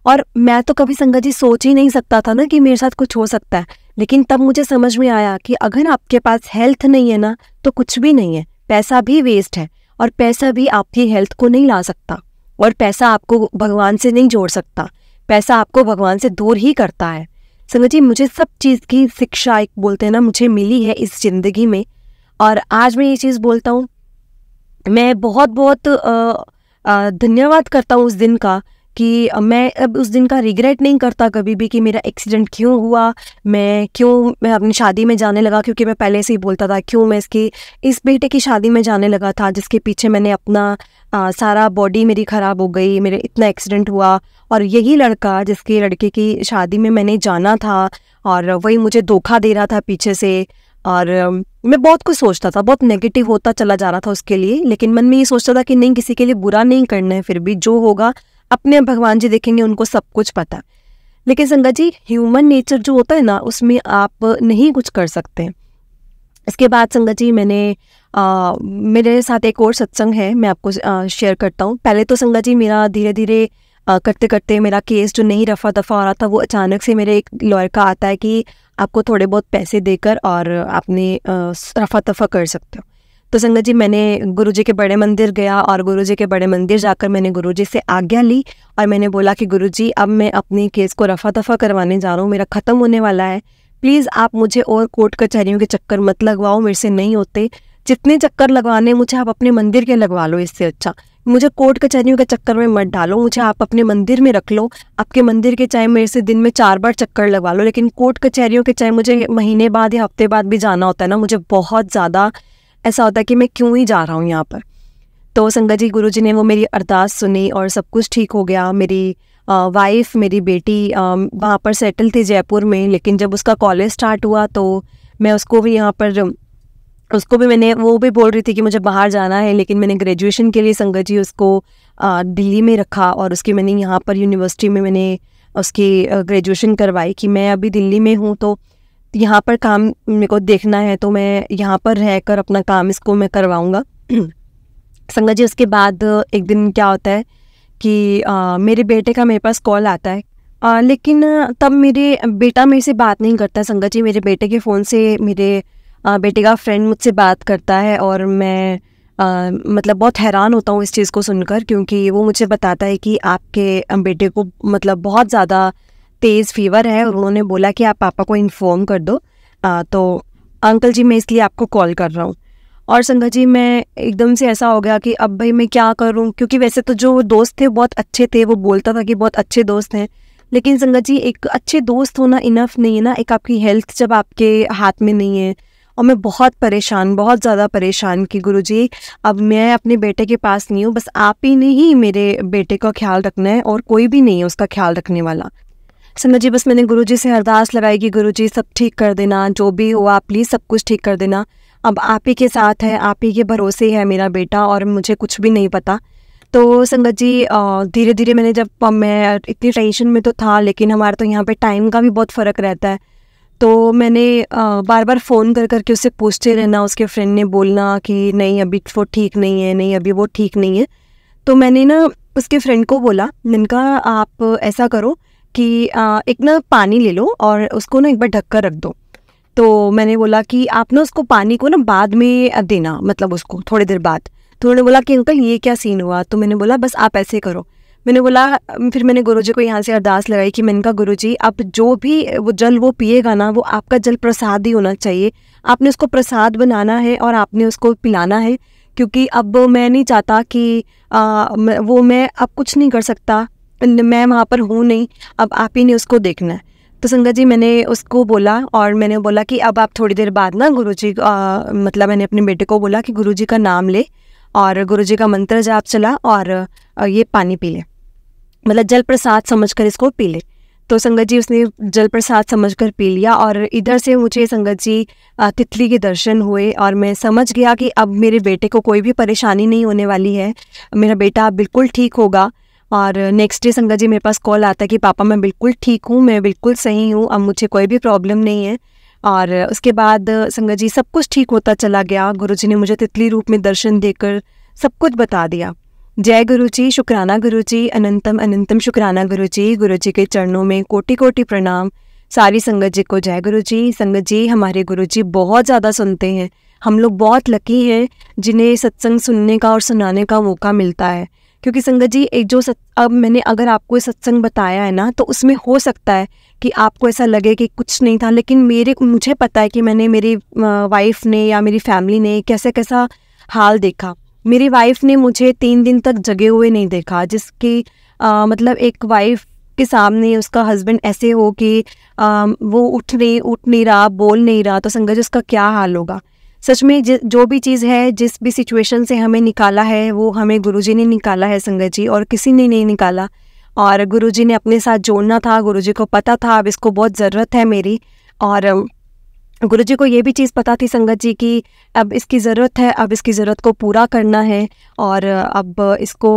और मैं तो कभी संगत जी सोच ही नहीं सकता था ना कि मेरे साथ कुछ हो सकता है। लेकिन तब मुझे समझ में आया कि अगर आपके पास हेल्थ नहीं है ना तो कुछ भी नहीं है, पैसा भी वेस्ट है, और पैसा भी आपकी हेल्थ को नहीं ला सकता, और पैसा आपको भगवान से नहीं जोड़ सकता, पैसा आपको भगवान से दूर ही करता है। संगत जी मुझे सब चीज़ की शिक्षा एक बोलते हैं ना मुझे मिली है इस ज़िंदगी में, और आज मैं ये चीज़ बोलता हूँ, मैं बहुत धन्यवाद करता हूँ उस दिन का कि मैं अब उस दिन का रिग्रेट नहीं करता कभी भी कि मेरा एक्सीडेंट क्यों हुआ, मैं अपनी शादी में जाने लगा, क्योंकि मैं पहले से ही बोलता था क्यों मैं इस बेटे की शादी में जाने लगा था जिसके पीछे मैंने अपना सारा बॉडी मेरी ख़राब हो गई, मेरे इतना एक्सीडेंट हुआ, और यही लड़का जिसके लड़के की शादी में मैंने जाना था और वही मुझे धोखा दे रहा था पीछे से। और मैं बहुत कुछ सोचता था, बहुत नेगेटिव होता चला जा रहा था उसके लिए, लेकिन मन में ये सोचता था कि नहीं, किसी के लिए बुरा नहीं करना है, फिर भी जो होगा अपने भगवान जी देखेंगे, उनको सब कुछ पता है। लेकिन संगत जी, ह्यूमन नेचर जो होता है ना, उसमें आप नहीं कुछ कर सकते। इसके बाद संगत जी मेरे साथ एक और सत्संग है, मैं आपको शेयर करता हूँ। पहले तो संगत जी मेरा धीरे धीरे करते करते मेरा केस जो नहीं रफा दफा हो रहा था, वो अचानक से मेरे एक लॉयर का आता है कि आपको थोड़े बहुत पैसे देकर और आपने रफा दफा कर सकते हो। तो संगत जी मैंने गुरुजी के बड़े मंदिर गया और गुरुजी के बड़े मंदिर जाकर मैंने गुरुजी से आज्ञा ली और मैंने बोला कि गुरुजी, अब मैं अपने केस को रफा दफा करवाने जा रहा हूँ, मेरा ख़त्म होने वाला है, प्लीज़ आप मुझे और कोर्ट कचहरियों के चक्कर मत लगवाओ, मेरे से नहीं होते। जितने चक्कर लगवाने मुझे आप अपने मंदिर के लगवा लो, इससे अच्छा मुझे कोर्ट कचहरियों के चक्कर में मत डालो, मुझे आप अपने मंदिर में रख लो। आपके मंदिर के चाहे मेरे से दिन में 4 बार चक्कर लगवा लो, लेकिन कोर्ट कचहरियों के चाहे मुझे महीने बाद या हफ्ते बाद भी जाना होता है ना, मुझे बहुत ज़्यादा ऐसा होता है कि मैं क्यों ही जा रहा हूँ यहाँ पर। तो संगत जी गुरुजी ने वो मेरी अरदास सुनी और सब कुछ ठीक हो गया। मेरी वाइफ, मेरी बेटी वहाँ पर सेटल थी जयपुर में, लेकिन जब उसका कॉलेज स्टार्ट हुआ तो मैं उसको भी यहाँ पर वो भी बोल रही थी कि मुझे बाहर जाना है, लेकिन मैंने ग्रेजुएशन के लिए संगत जी उसको दिल्ली में रखा और उसकी मैंने यहाँ पर यूनिवर्सिटी में मैंने उसकी ग्रेजुएशन करवाई कि मैं अभी दिल्ली में हूँ तो यहाँ पर काम मेरे को देखना है, तो मैं यहाँ पर रहकर अपना काम इसको मैं करवाऊँगा। संगत जी उसके बाद एक दिन क्या होता है कि मेरे बेटे का मेरे पास कॉल आता है, लेकिन तब मेरे बेटा मेरे से बात नहीं करता संगत जी। मेरे बेटे के फ़ोन से मेरे बेटे का फ्रेंड मुझसे बात करता है और मैं मतलब बहुत हैरान होता हूँ इस चीज़ को सुनकर, क्योंकि वो मुझे बताता है कि आपके बेटे को मतलब बहुत ज़्यादा तेज़ फीवर है और उन्होंने बोला कि आप पापा को इन्फॉर्म कर दो। तो अंकल जी मैं इसलिए आपको कॉल कर रहा हूँ। और संगत जी मैं एकदम से ऐसा हो गया कि अब भाई मैं क्या करूँ, क्योंकि वैसे तो जो दोस्त थे बहुत अच्छे थे, वो बोलता था कि बहुत अच्छे दोस्त हैं, लेकिन संगत जी एक अच्छे दोस्त होना इनफ नहीं है ना, एक आपकी हेल्थ जब आपके हाथ में नहीं है। और मैं बहुत ज़्यादा परेशान कि गुरुजी अब मैं अपने बेटे के पास नहीं हूँ, बस आप ही ने ही मेरे बेटे का ख्याल रखना है और कोई भी नहीं है उसका ख्याल रखने वाला। संगत जी बस मैंने गुरुजी से अरदास लगाई कि गुरुजी सब ठीक कर देना, जो भी हुआ प्लीज़ सब कुछ ठीक कर देना, अब आप ही के साथ है, आप ही के भरोसे है मेरा बेटा और मुझे कुछ भी नहीं पता। तो संगत जी धीरे धीरे मैं इतनी टेंशन में तो था, लेकिन हमारा तो यहाँ पे टाइम का भी बहुत फ़र्क रहता है, तो मैंने बार बार फ़ोन कर करके उससे पूछते रहना, उसके फ्रेंड ने बोलना कि नहीं अभी वो ठीक नहीं है, नहीं अभी वो ठीक नहीं है। तो मैंने ना उसके फ्रेंड को बोला, मैंने कहा आप ऐसा करो कि एक ना पानी ले लो और उसको ना एक बार ढक कर रख दो। तो मैंने बोला कि आप ना उसको पानी को ना बाद में देना, मतलब उसको थोड़ी देर बाद। तो उन्होंने बोला कि अंकल ये क्या सीन हुआ, तो मैंने बोला बस आप ऐसे करो। मैंने बोला फिर मैंने गुरुजी को यहाँ से अरदास लगाई कि मैंने कहा गुरुजी अब जो भी वो जल वो पिएगा ना, वो आपका जल प्रसाद ही होना चाहिए, आपने उसको प्रसाद बनाना है और आपने उसको पिलाना है, क्योंकि अब मैं नहीं चाहता कि मैं अब कुछ नहीं कर सकता, मैं वहाँ पर हूँ नहीं, अब आप ही ने उसको देखना है। तो संगत जी मैंने उसको बोला और मैंने बोला कि अब आप थोड़ी देर बाद ना गुरुजी मतलब मैंने अपने बेटे को बोला कि गुरुजी का नाम ले और गुरुजी का मंत्र जाप चला और ये पानी पी ले, मतलब जल प्रसाद समझकर इसको पी ले। तो संगत जी उसने जल प्रसाद समझकर पी लिया और इधर से मुझे संगत जी तितली के दर्शन हुए और मैं समझ गया कि अब मेरे बेटे को कोई भी परेशानी नहीं होने वाली है, मेरा बेटा बिल्कुल ठीक होगा। और नेक्स्ट डे संगत जी मेरे पास कॉल आता है कि पापा मैं बिल्कुल ठीक हूँ, मैं बिल्कुल सही हूँ, अब मुझे कोई भी प्रॉब्लम नहीं है। और उसके बाद संगत जी सब कुछ ठीक होता चला गया। गुरुजी ने मुझे तितली रूप में दर्शन देकर सब कुछ बता दिया। जय गुरुजी, शुक्राना गुरुजी, अनंतम अनंतम शुक्राना गुरुजी। गुरुजी के चरणों में कोटि कोटि प्रणाम। सारी संगत जी को जय गुरुजी। संगत जी हमारे गुरुजी बहुत ज़्यादा सुनते हैं, हम लोग बहुत लकी हैं जिन्हें सत्संग सुनने का और सुनाने का मौका मिलता है, क्योंकि संगत जी एक जो अब मैंने अगर आपको सत्संग बताया है ना, तो उसमें हो सकता है कि आपको ऐसा लगे कि कुछ नहीं था, लेकिन मुझे पता है कि मैंने मेरी वाइफ ने या मेरी फैमिली ने कैसा हाल देखा, मेरी वाइफ ने मुझे 3 दिन तक जगे हुए नहीं देखा, जिसकी मतलब एक वाइफ के सामने उसका हस्बैंड ऐसे हो कि वो उठ नहीं रहा, बोल नहीं रहा, तो संगत जी उसका क्या हाल होगा। सच में जो भी चीज़ है, जिस भी सिचुएशन से हमें निकाला है, वो हमें गुरुजी ने निकाला है संगत जी, और किसी ने नहीं निकाला। और गुरुजी ने अपने साथ जोड़ना था, गुरुजी को पता था अब इसको बहुत ज़रूरत है मेरी, और गुरुजी को ये भी चीज़ पता थी संगत जी कि अब इसकी ज़रूरत है, अब इसकी ज़रूरत को पूरा करना है और अब इसको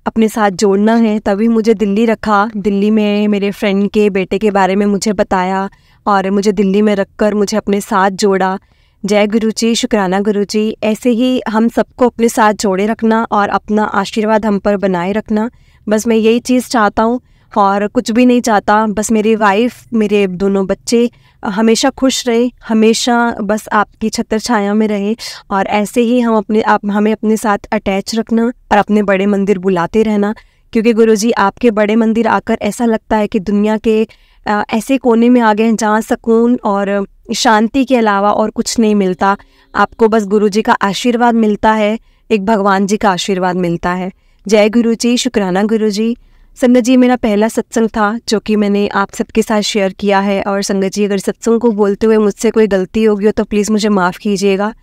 अपने साथ जोड़ना है। तभी मुझे दिल्ली रखा, दिल्ली में मेरे फ्रेंड के बेटे के बारे में मुझे बताया और मुझे दिल्ली में रखकर मुझे अपने साथ जोड़ा। जय गुरुजी, शुक्राना गुरुजी। ऐसे ही हम सबको अपने साथ जोड़े रखना और अपना आशीर्वाद हम पर बनाए रखना, बस मैं यही चीज़ चाहता हूँ और कुछ भी नहीं चाहता। बस मेरी वाइफ, मेरे दोनों बच्चे हमेशा खुश रहे, हमेशा बस आपकी छत्र छाया में रहे, और ऐसे ही हमें अपने साथ अटैच रखना और अपने बड़े मंदिर बुलाते रहना, क्योंकि गुरुजी आपके बड़े मंदिर आकर ऐसा लगता है कि दुनिया के ऐसे कोने में आ गए हैं जहाँ सुकून और शांति के अलावा और कुछ नहीं मिलता। आपको बस गुरुजी का आशीर्वाद मिलता है, एक भगवान जी का आशीर्वाद मिलता है। जय गुरुजी, शुक्राना गुरुजी। संगत जी, मेरा पहला सत्संग था जो कि मैंने आप सबके साथ शेयर किया है, और संगत जी अगर सत्संग को बोलते हुए मुझसे कोई गलती होगी हो तो प्लीज़ मुझे माफ़ कीजिएगा,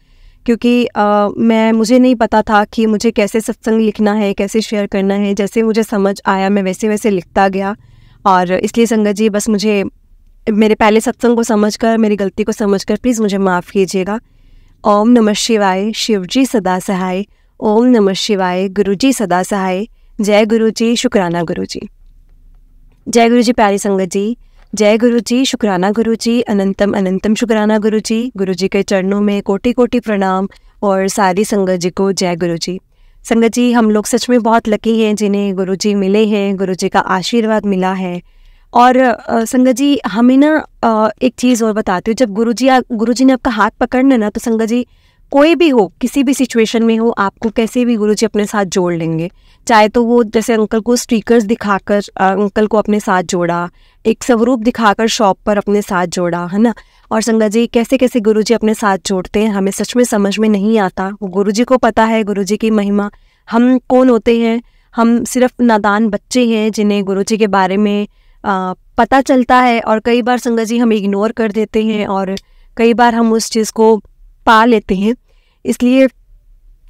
क्योंकि मुझे नहीं पता था कि मुझे कैसे सत्संग लिखना है, कैसे शेयर करना है। जैसे मुझे समझ आया मैं वैसे वैसे लिखता गया, और इसलिए संगत जी बस मुझे मेरे पहले सत्संग को समझकर, मेरी गलती को समझकर प्लीज़ मुझे माफ़ कीजिएगा। ओम नमः शिवाय, शिवजी सदा सहाय। ओम नमः शिवाय, गुरुजी सदा सहाय। जय गुरुजी, शुक्राना गुरुजी। जय गुरुजी प्यारी संगत जी। जय गुरुजी, शुक्राना गुरुजी। अनंतम अनंतम शुक्राना गुरुजी। गुरुजी के चरणों में कोटि कोटि प्रणाम, और सारी संगत जी को जय गुरुजी। संगत जी, हम लोग सच में बहुत लकी हैं जिन्हें गुरुजी मिले हैं, गुरुजी का आशीर्वाद मिला है। और संगत जी हमें ना एक चीज़ और बताती हूँ, जब गुरुजी ने आपका हाथ पकड़ना ना, तो संगत जी कोई भी हो, किसी भी सिचुएशन में हो, आपको कैसे भी गुरुजी अपने साथ जोड़ लेंगे। चाहे तो वो जैसे अंकल को स्टिकर्स दिखाकर अंकल को अपने साथ जोड़ा, एक स्वरूप दिखाकर शॉप पर अपने साथ जोड़ा, है ना। और संगत जी कैसे कैसे गुरुजी अपने साथ जोड़ते हैं, हमें सच में समझ में नहीं आता। वो गुरुजी को पता है, गुरुजी की महिमा। हम कौन होते हैं? हम सिर्फ नादान बच्चे हैं जिन्हें गुरुजी के बारे में पता चलता है, और कई बार संगत जी हम इग्नोर कर देते हैं, और कई बार हम उस चीज़ को पा लेते हैं। इसलिए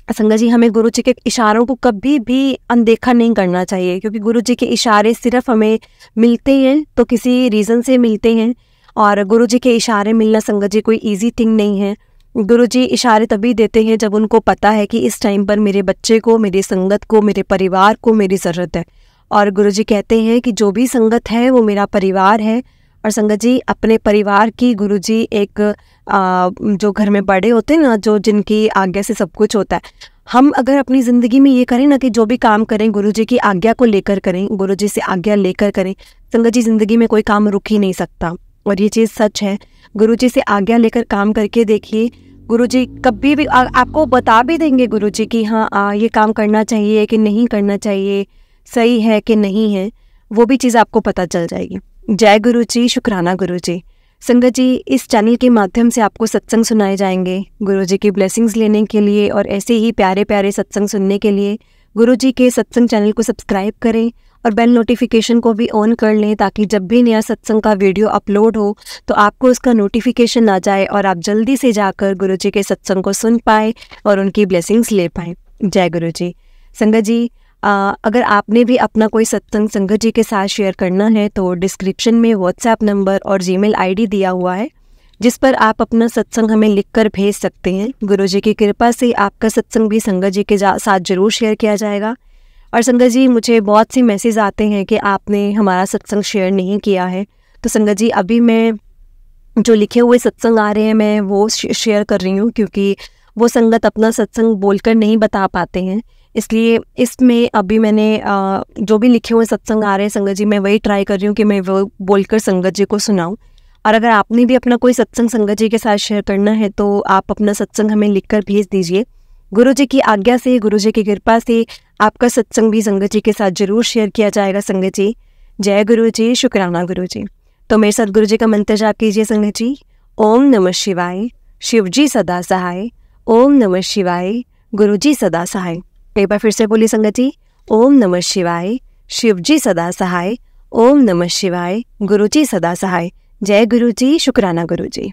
संगत जी हमें गुरुजी के इशारों को कभी भी अनदेखा नहीं करना चाहिए, क्योंकि गुरुजी के इशारे सिर्फ हमें मिलते हैं तो किसी रीज़न से मिलते हैं, और गुरुजी के इशारे मिलना संगत जी कोई ईजी थिंग नहीं है। गुरुजी इशारे तभी देते हैं जब उनको पता है कि इस टाइम पर मेरे बच्चे को, मेरी संगत को, मेरे परिवार को मेरी ज़रूरत है। और गुरुजी कहते हैं कि जो भी संगत है वो मेरा परिवार है। और संगत जी अपने परिवार की गुरुजी एक जो घर में बड़े होते हैं ना, जो जिनकी आज्ञा से सब कुछ होता है, हम अगर अपनी ज़िंदगी में ये करें ना कि जो भी काम करें गुरुजी की आज्ञा को लेकर करें, गुरुजी से आज्ञा लेकर करें, संगत जी ज़िंदगी में कोई काम रुक ही नहीं सकता। और ये चीज़ सच है। गुरुजी से आज्ञा लेकर काम करके देखिए, गुरुजी कभी भी आपको बता भी देंगे गुरुजी कि हाँ ये काम करना चाहिए कि नहीं करना चाहिए, सही है कि नहीं है, वो भी चीज़ आपको पता चल जाएगी। जय गुरुजी, शुक्राना गुरुजी। संगत जी इस चैनल के माध्यम से आपको सत्संग सुनाए जाएंगे गुरुजी की ब्लेसिंग्स लेने के लिए, और ऐसे ही प्यारे प्यारे सत्संग सुनने के लिए गुरुजी के सत्संग चैनल को सब्सक्राइब करें और बेल नोटिफिकेशन को भी ऑन कर लें, ताकि जब भी नया सत्संग का वीडियो अपलोड हो तो आपको उसका नोटिफिकेशन आ जाए और आप जल्दी से जाकर गुरुजी के सत्संग को सुन पाएँ और उनकी ब्लेसिंग्स ले पाएँ। जय गुरुजी। संगत जी अगर आपने भी अपना कोई सत्संग संगत जी के साथ शेयर करना है तो डिस्क्रिप्शन में व्हाट्सएप नंबर और जीमेल आईडी दिया हुआ है, जिस पर आप अपना सत्संग हमें लिखकर भेज सकते हैं। गुरुजी की कृपा से आपका सत्संग भी संगत जी के साथ जरूर शेयर किया जाएगा। और संगत जी मुझे बहुत से मैसेज आते हैं कि आपने हमारा सत्संग शेयर नहीं किया है, तो संगत जी अभी मैं जो लिखे हुए सत्संग आ रहे हैं मैं वो शेयर कर रही हूँ, क्योंकि वो संगत अपना सत्संग बोलकर नहीं बता पाते हैं। इसलिए इसमें अभी मैंने जो भी लिखे हुए सत्संग आ रहे हैं संगत जी, मैं वही ट्राई कर रही हूँ कि मैं वो बोलकर संगत जी को सुनाऊँ। और अगर आपने भी अपना कोई सत्संग संगत जी के साथ शेयर करना है तो आप अपना सत्संग हमें लिखकर भेज दीजिए। गुरुजी की आज्ञा से, गुरुजी की कृपा से आपका सत्संग भी संगत जी के साथ जरूर शेयर किया जाएगा संगत जी। जय गुरुजी, शुक्राना गुरुजी। तो मेरे साथ गुरुजी का मंत्र जाप कीजिए संगत जी। ओम नमः शिवाय, शिवजी सदा सहाय। ओम नमः शिवाय, गुरुजी सदा सहाय। एक बार फिर से बोली संगत जी, ओम नमः शिवाय, शिव जी सदा सहाय, ओम नमः शिवाय, गुरु जी सदा सहाय। जय गुरु जी, शुक्राना गुरु जी।